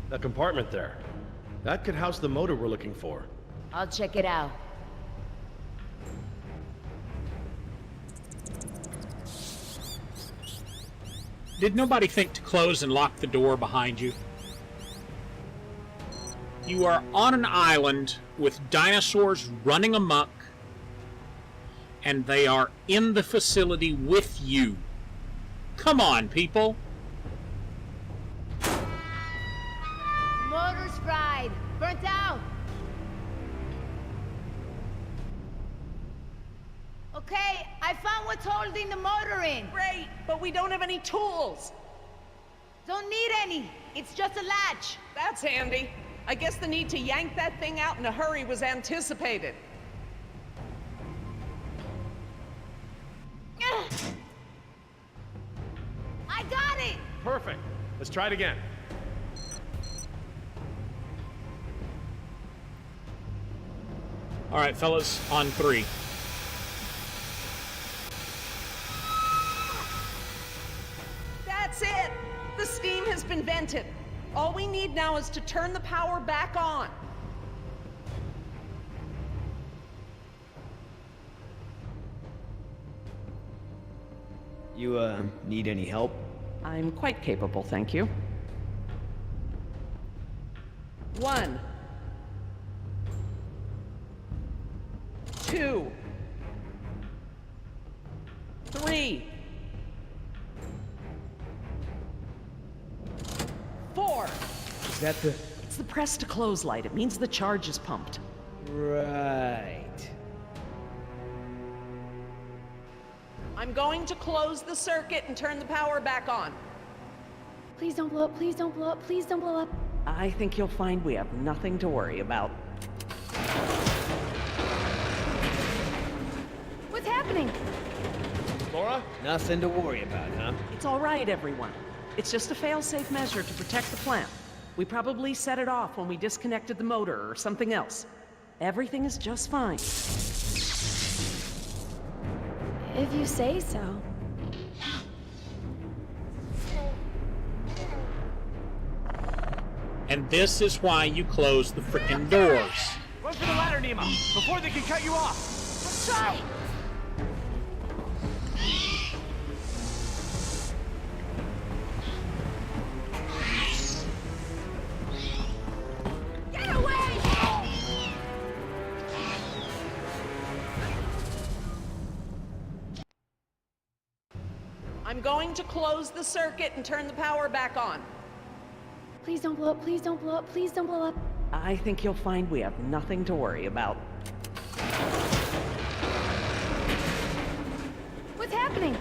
B: That compartment there. That could house the motor we're looking for.
K: I'll check it out.
A: Did nobody think to close and lock the door behind you? You are on an island with dinosaurs running amok, and they are in the facility with you. Come on, people.
D: Motor's fried. Burnt out. Okay, I found what's holding the motor in.
C: Great, but we don't have any tools.
D: Don't need any. It's just a latch.
C: That's handy. I guess the need to yank that thing out in a hurry was anticipated.
B: Perfect. Let's try it again.
A: All right, fellas, on 3.
C: That's it! The steam has been vented. All we need now is to turn the power back on.
E: You, need any help?
C: I'm quite capable, thank you. 1, 2, 3, 4.
E: Is that the...
C: It's the press to close light. It means the charge is pumped.
E: Right.
C: I'm going to close the circuit and turn the power back on.
H: Please don't blow up, please don't blow up, please don't blow up.
C: I think you'll find we have nothing to worry about.
H: What's happening?
B: Laura?
E: Nothing to worry about, huh?
C: It's all right, everyone. It's just a fail-safe measure to protect the plant. We probably set it off when we disconnected the motor or something else. Everything is just fine.
H: If you say so.
A: And this is why you close the frickin' doors.
B: Run for the ladder, Nemo, before they can cut you off.
H: Let's try! Get away!
C: I'm going to close the circuit and turn the power back on.
H: Please don't blow up, please don't blow up, please don't blow up.
C: I think you'll find we have nothing to worry about.
H: What's happening?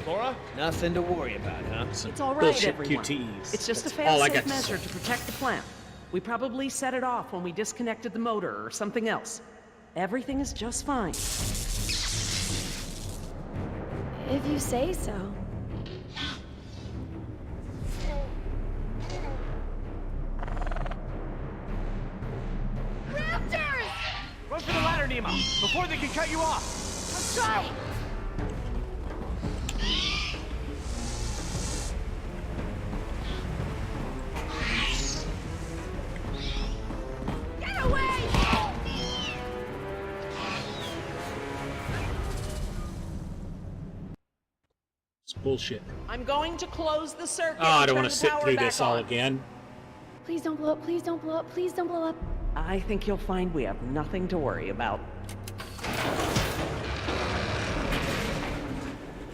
B: Laura?
E: Nothing to worry about, huh?
C: It's all right,
A: Bullshit
C: everyone.
A: QTEs.
C: It's just
A: That's
C: a
A: all I got
C: fail-safe
A: to
C: measure
A: say.
C: to protect the plant. We probably set it off when we disconnected the motor or something else. Everything is just fine.
H: If you say so. Raptors!
B: Run for the ladder, Nemo, before they can cut you off.
H: Let's try! Get away!
A: It's bullshit.
C: I'm going to close the circuit
A: Oh, I
C: and
A: don't
C: turn
A: want to
C: the
A: sit
C: power
A: through
C: back
A: this all
C: on.
A: again.
H: Please don't blow up, please don't blow up, please don't blow up.
C: I think you'll find we have nothing to worry about.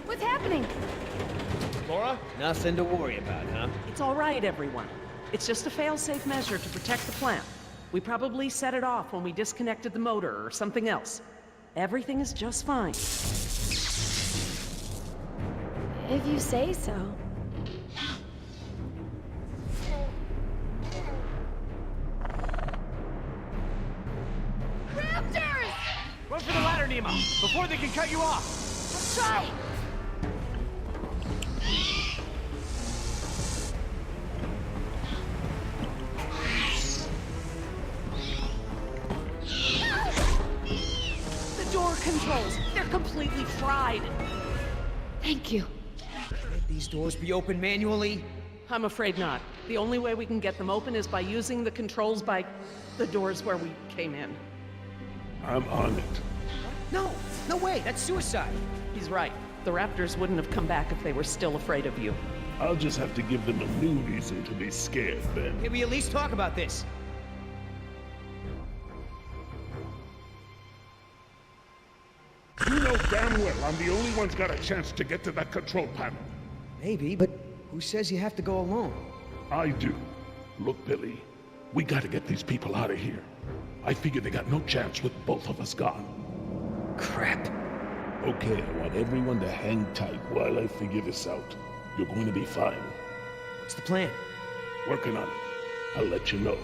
H: What's happening?
B: Laura?
E: Nothing to worry about, huh?
C: It's all right, everyone. It's just a fail-safe measure to protect the plant. We probably set it off when we disconnected the motor or something else. Everything is just fine.
H: If you say so. Raptors!
B: Run for the ladder, Nemo, before they can cut you off.
H: Let's try!
C: The door controls, they're completely fried.
H: Thank you.
E: Can't these doors be opened manually?
C: I'm afraid not. The only way we can get them open is by using the controls by the doors where we came in.
F: I'm on it.
E: No, no way, that's suicide.
C: He's right. The Raptors wouldn't have come back if they were still afraid of you.
F: I'll just have to give them a new reason to be scared then.
E: Can we at least talk about this?
F: You know damn well I'm the only one's got a chance to get to that control panel.
E: Maybe, but who says you have to go alone?
F: I do. Look, Billy, we gotta get these people out of here. I figure they got no chance with both of us gone.
E: Crap.
F: Okay, I want everyone to hang tight while I figure this out. You're going to be fine.
E: What's the plan?
F: Working on it. I'll let you know.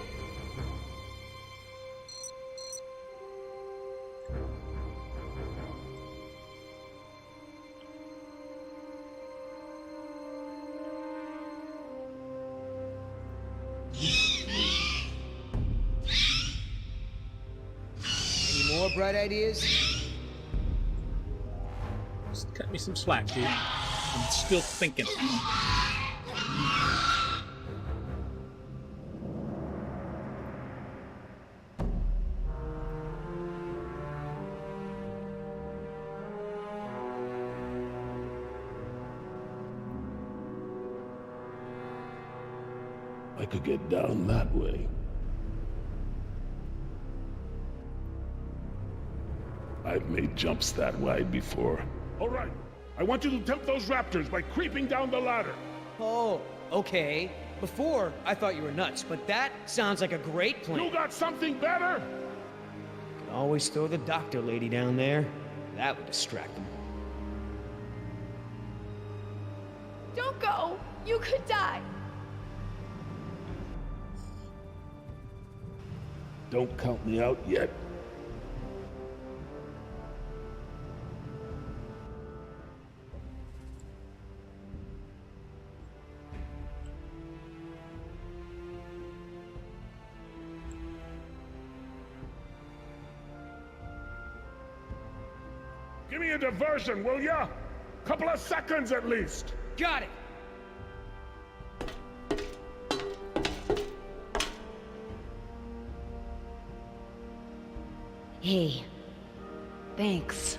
E: More bright ideas?
A: Just cut me some slack, dude. I'm still thinking.
F: I could get down that way. I've made jumps that wide before. All right, I want you to tempt those raptors by creeping down the ladder.
E: Oh, okay. Before, I thought you were nuts, but that sounds like a great plan.
F: You got something better?
E: Could always throw the doctor lady down there. That would distract them.
H: Don't go! You could die!
F: Don't count me out yet. Give me a diversion, will ya? Couple of seconds at least.
E: Got it!
K: Hey, thanks.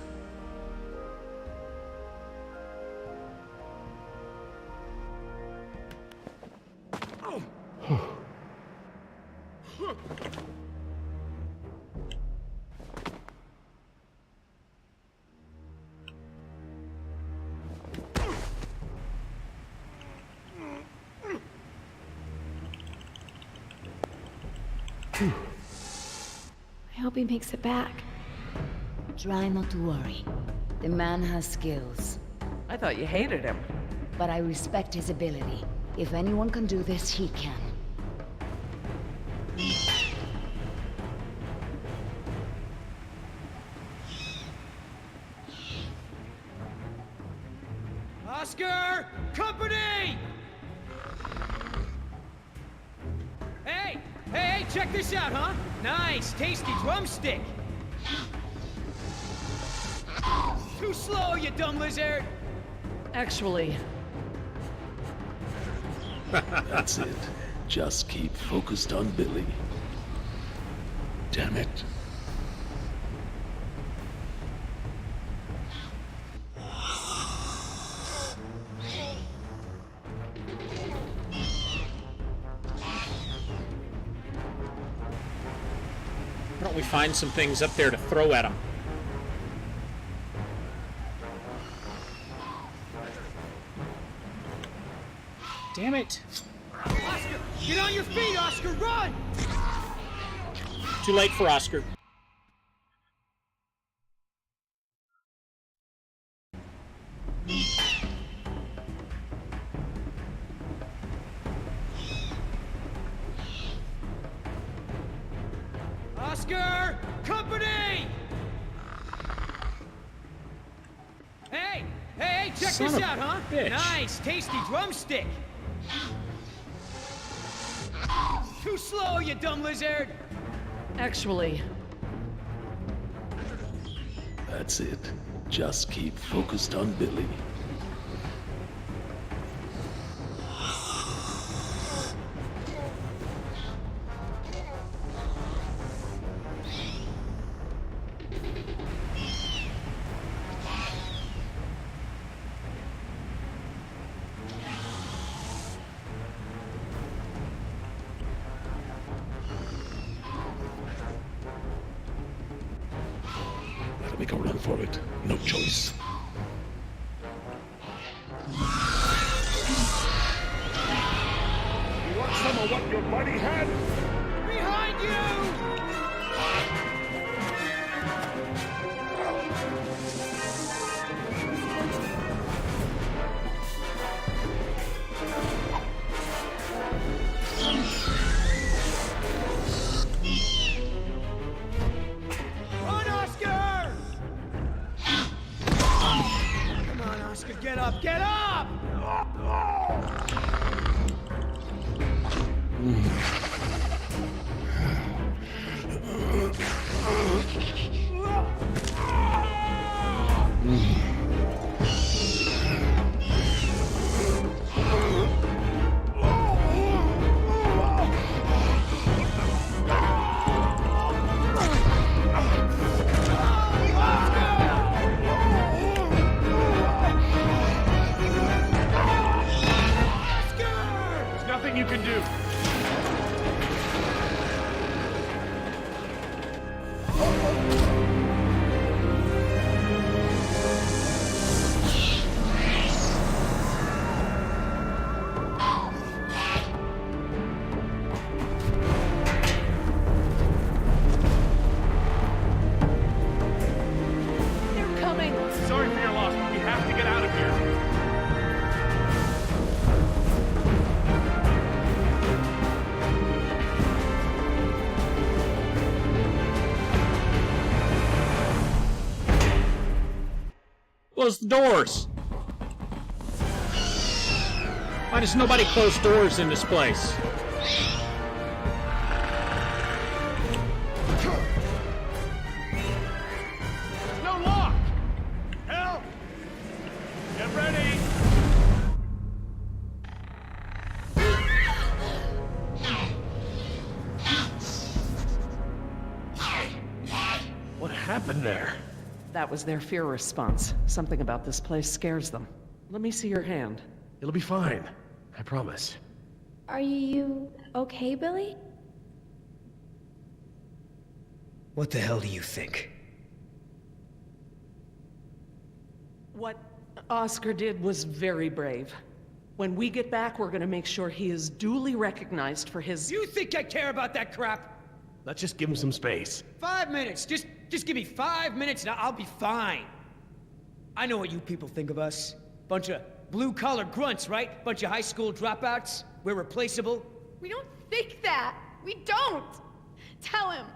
H: I hope he makes it back.
K: Try not to worry. The man has skills.
C: I thought you hated him.
K: But I respect his ability. If anyone can do this, he can.
E: Oscar! Company! Hey, check this out, huh? Nice, tasty drumstick! Too slow, you dumb lizard!
C: Actually,
F: That's it. Just keep focused on Billy. Damn it.
A: Why don't we find some things up there to throw at him? Damn it!
E: Oscar! Get on your feet, Oscar! Run!
A: Too late for Oscar.
E: Oscar! Company! Hey, check
A: Son
E: this
A: of
E: out,
A: a
E: huh?
A: bitch.
E: Nice, tasty drumstick! Too slow, you dumb lizard!
C: actually,
F: That's it. Just keep focused on Billy. Gotta make a run for it. No choice. You want some of what your buddy had?
E: Behind you! Run, Oscar! Come on, Oscar, get up, get up!
C: They're coming!
B: Sorry for your loss, but we have to get out of here.
A: Close the doors! Why does nobody close doors in this place?
B: No lock! Help! Get ready! What happened there?
C: That was their fear response. Something about this place scares them. Let me see your hand.
B: It'll be fine. I promise.
H: Are you okay, Billy?
E: What the hell do you think?
C: What Oscar did was very brave. When we get back, we're gonna make sure he is duly recognized for his—
E: You think I care about that crap?
B: Let's just give him some space.
E: 5 minutes! Just give me 5 minutes and I'll be fine. I know what you people think of us. Bunch of blue-collar grunts, right? Bunch of high school dropouts. We're replaceable.
H: We don't think that. We don't. Tell him.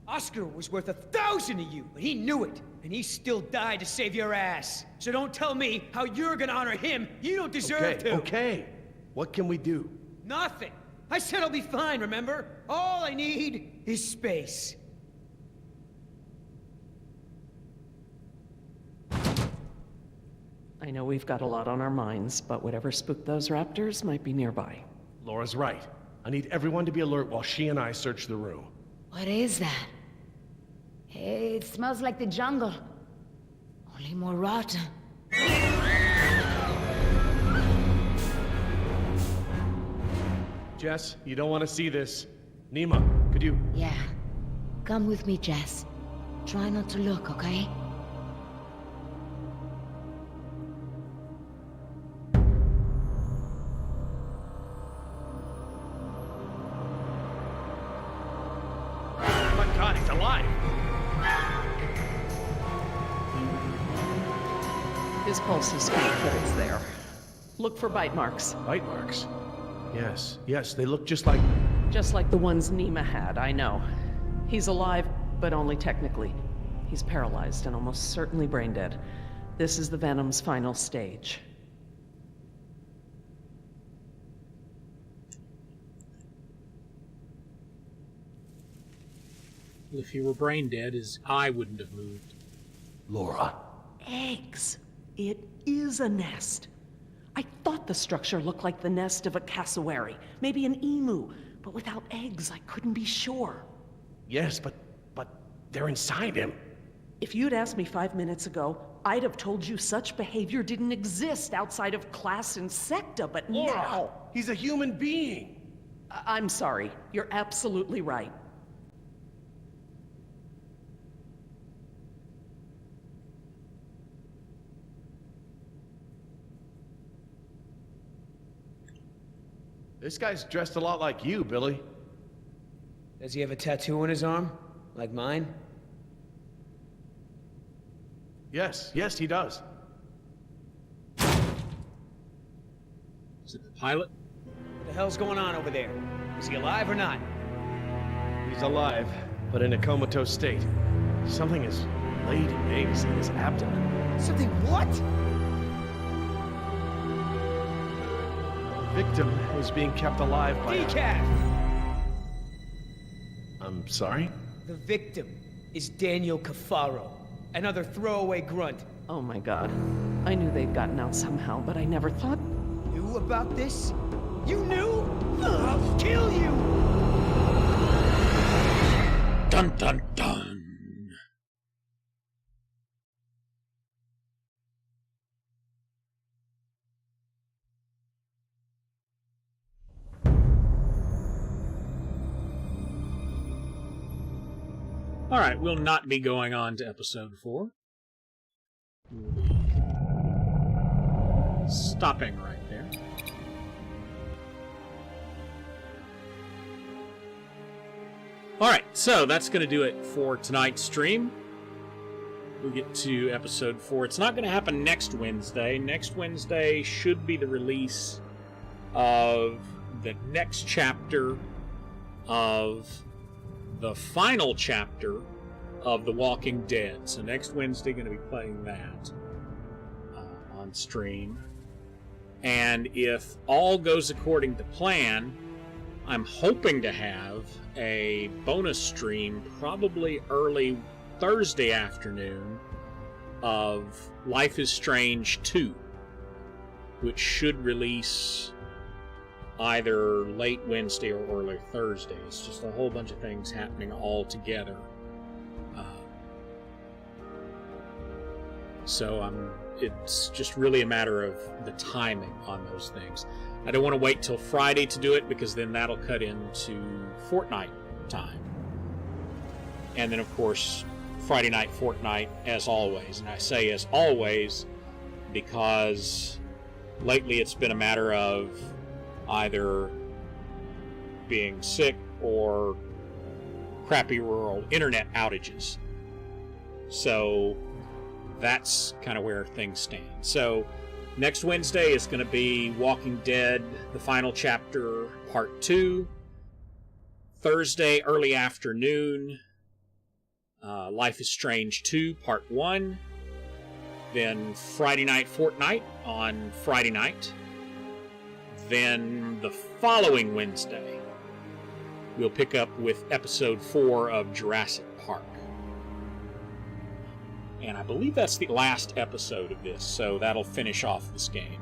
E: Oscar was worth 1,000 of you, but he knew it. And he still died to save your ass. So don't tell me how you're gonna honor him. You don't deserve to.
B: Okay. What can we do?
E: Nothing. I said I'll be fine, remember? All I need is space.
C: I know we've got a lot on our minds, but whatever spooked those raptors might be nearby.
B: Laura's right. I need everyone to be alert while she and I search the room.
K: What is that? It smells like the jungle. Only more rotten.
B: Jess, you don't want to see this. Nima, could you...
K: Yeah. Come with me, Jess. Try not to look, okay?
B: My God, he's alive!
C: His pulse is faint, but it's there. Look for bite marks.
B: Bite marks? Yes, they look just like...
C: Just like the ones Nima had, I know. He's alive, but only technically. He's paralyzed and almost certainly brain dead. This is the Venom's final stage.
A: If he were brain dead, his eye wouldn't have moved.
B: Laura.
C: Eggs. It is a nest. I thought the structure looked like the nest of a cassowary, maybe an emu, but without eggs, I couldn't be sure.
B: Yes, but they're inside him.
C: If you'd asked me 5 minutes ago, I'd have told you such behavior didn't exist outside of class and Septa, but
B: Laura,
C: now...
B: he's a human being.
C: I'm sorry. You're absolutely right.
B: This guy's dressed a lot like you, Billy.
E: Does he have a tattoo on his arm? Like mine?
B: Yes, he does.
A: Is it the pilot?
E: What the hell's going on over there? Is he alive or not?
B: He's alive, but in a comatose state. Something has laid eggs in his abdomen.
E: Something what?
B: The victim is being kept alive by...
E: Decaf!
B: I'm sorry?
E: The victim is Daniel Cafaro, another throwaway grunt.
C: Oh my god. I knew they'd gotten out somehow, but I never thought...
E: Knew about this? You knew? I'll kill you!
A: Dun dun dun! Alright, we'll not be going on to episode 4. Stopping right there. Alright, so that's going to do it for tonight's stream. We'll get to episode 4. It's not going to happen next Wednesday. Next Wednesday should be the release of the next chapter of the final chapter of The Walking Dead. So next Wednesday, going to be playing that on stream. And if all goes according to plan, I'm hoping to have a bonus stream probably early Thursday afternoon of Life is Strange 2, which should release either late Wednesday or early Thursday. It's just a whole bunch of things happening all together. So it's just really a matter of the timing on those things. I don't want to wait till Friday to do it, because then that'll cut into Fortnite time. And then, of course, Friday night Fortnite, as always. And I say as always because lately it's been a matter of either being sick or crappy rural internet outages. So that's kind of where things stand. So next Wednesday is going to be Walking Dead, the final chapter, part 2. Thursday, early afternoon, Life is Strange 2, part 1. Then Friday night Fortnite on Friday night. Then the following Wednesday, we'll pick up with episode 4 of Jurassic Park. And I believe that's the last episode of this, so that'll finish off this game.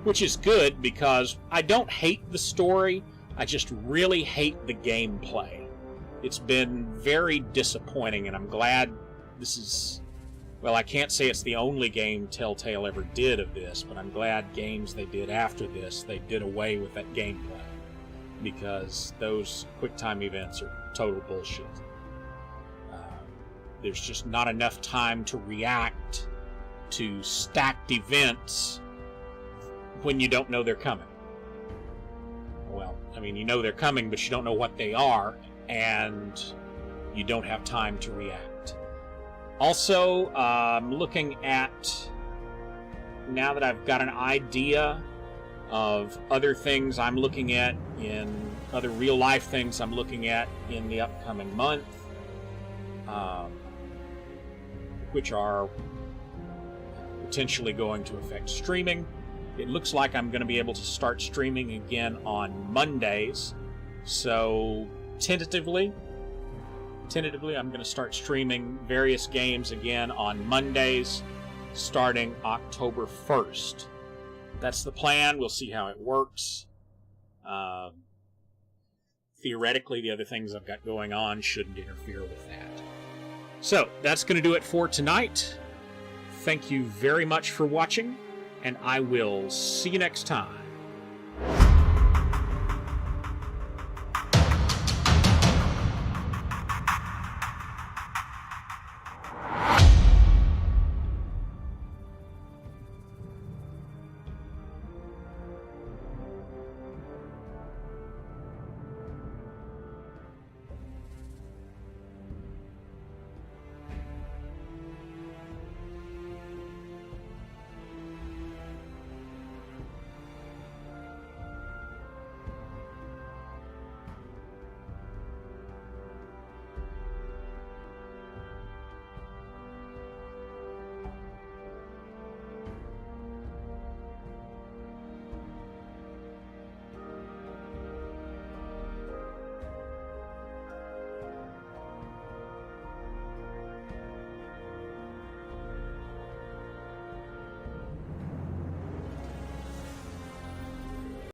A: Which is good, because I don't hate the story, I just really hate the gameplay. It's been very disappointing, and I'm glad this is... Well, I can't say it's the only game Telltale ever did of this, but I'm glad games they did after this, they did away with that gameplay. Because those QuickTime events are total bullshit. There's just not enough time to react to stacked events when you don't know they're coming. Well, I mean, you know they're coming, but you don't know what they are, and you don't have time to react. Also, I'm looking at, now that I've got an idea of other things I'm looking at in, other real-life things I'm looking at in the upcoming month, which are potentially going to affect streaming. It looks like I'm going to be able to start streaming again on Mondays. So tentatively I'm going to start streaming various games again on Mondays starting October 1st. That's the plan. We'll see how it works. Theoretically, the other things I've got going on shouldn't interfere with that. So, that's going to do it for tonight. Thank you very much for watching, and I will see you next time.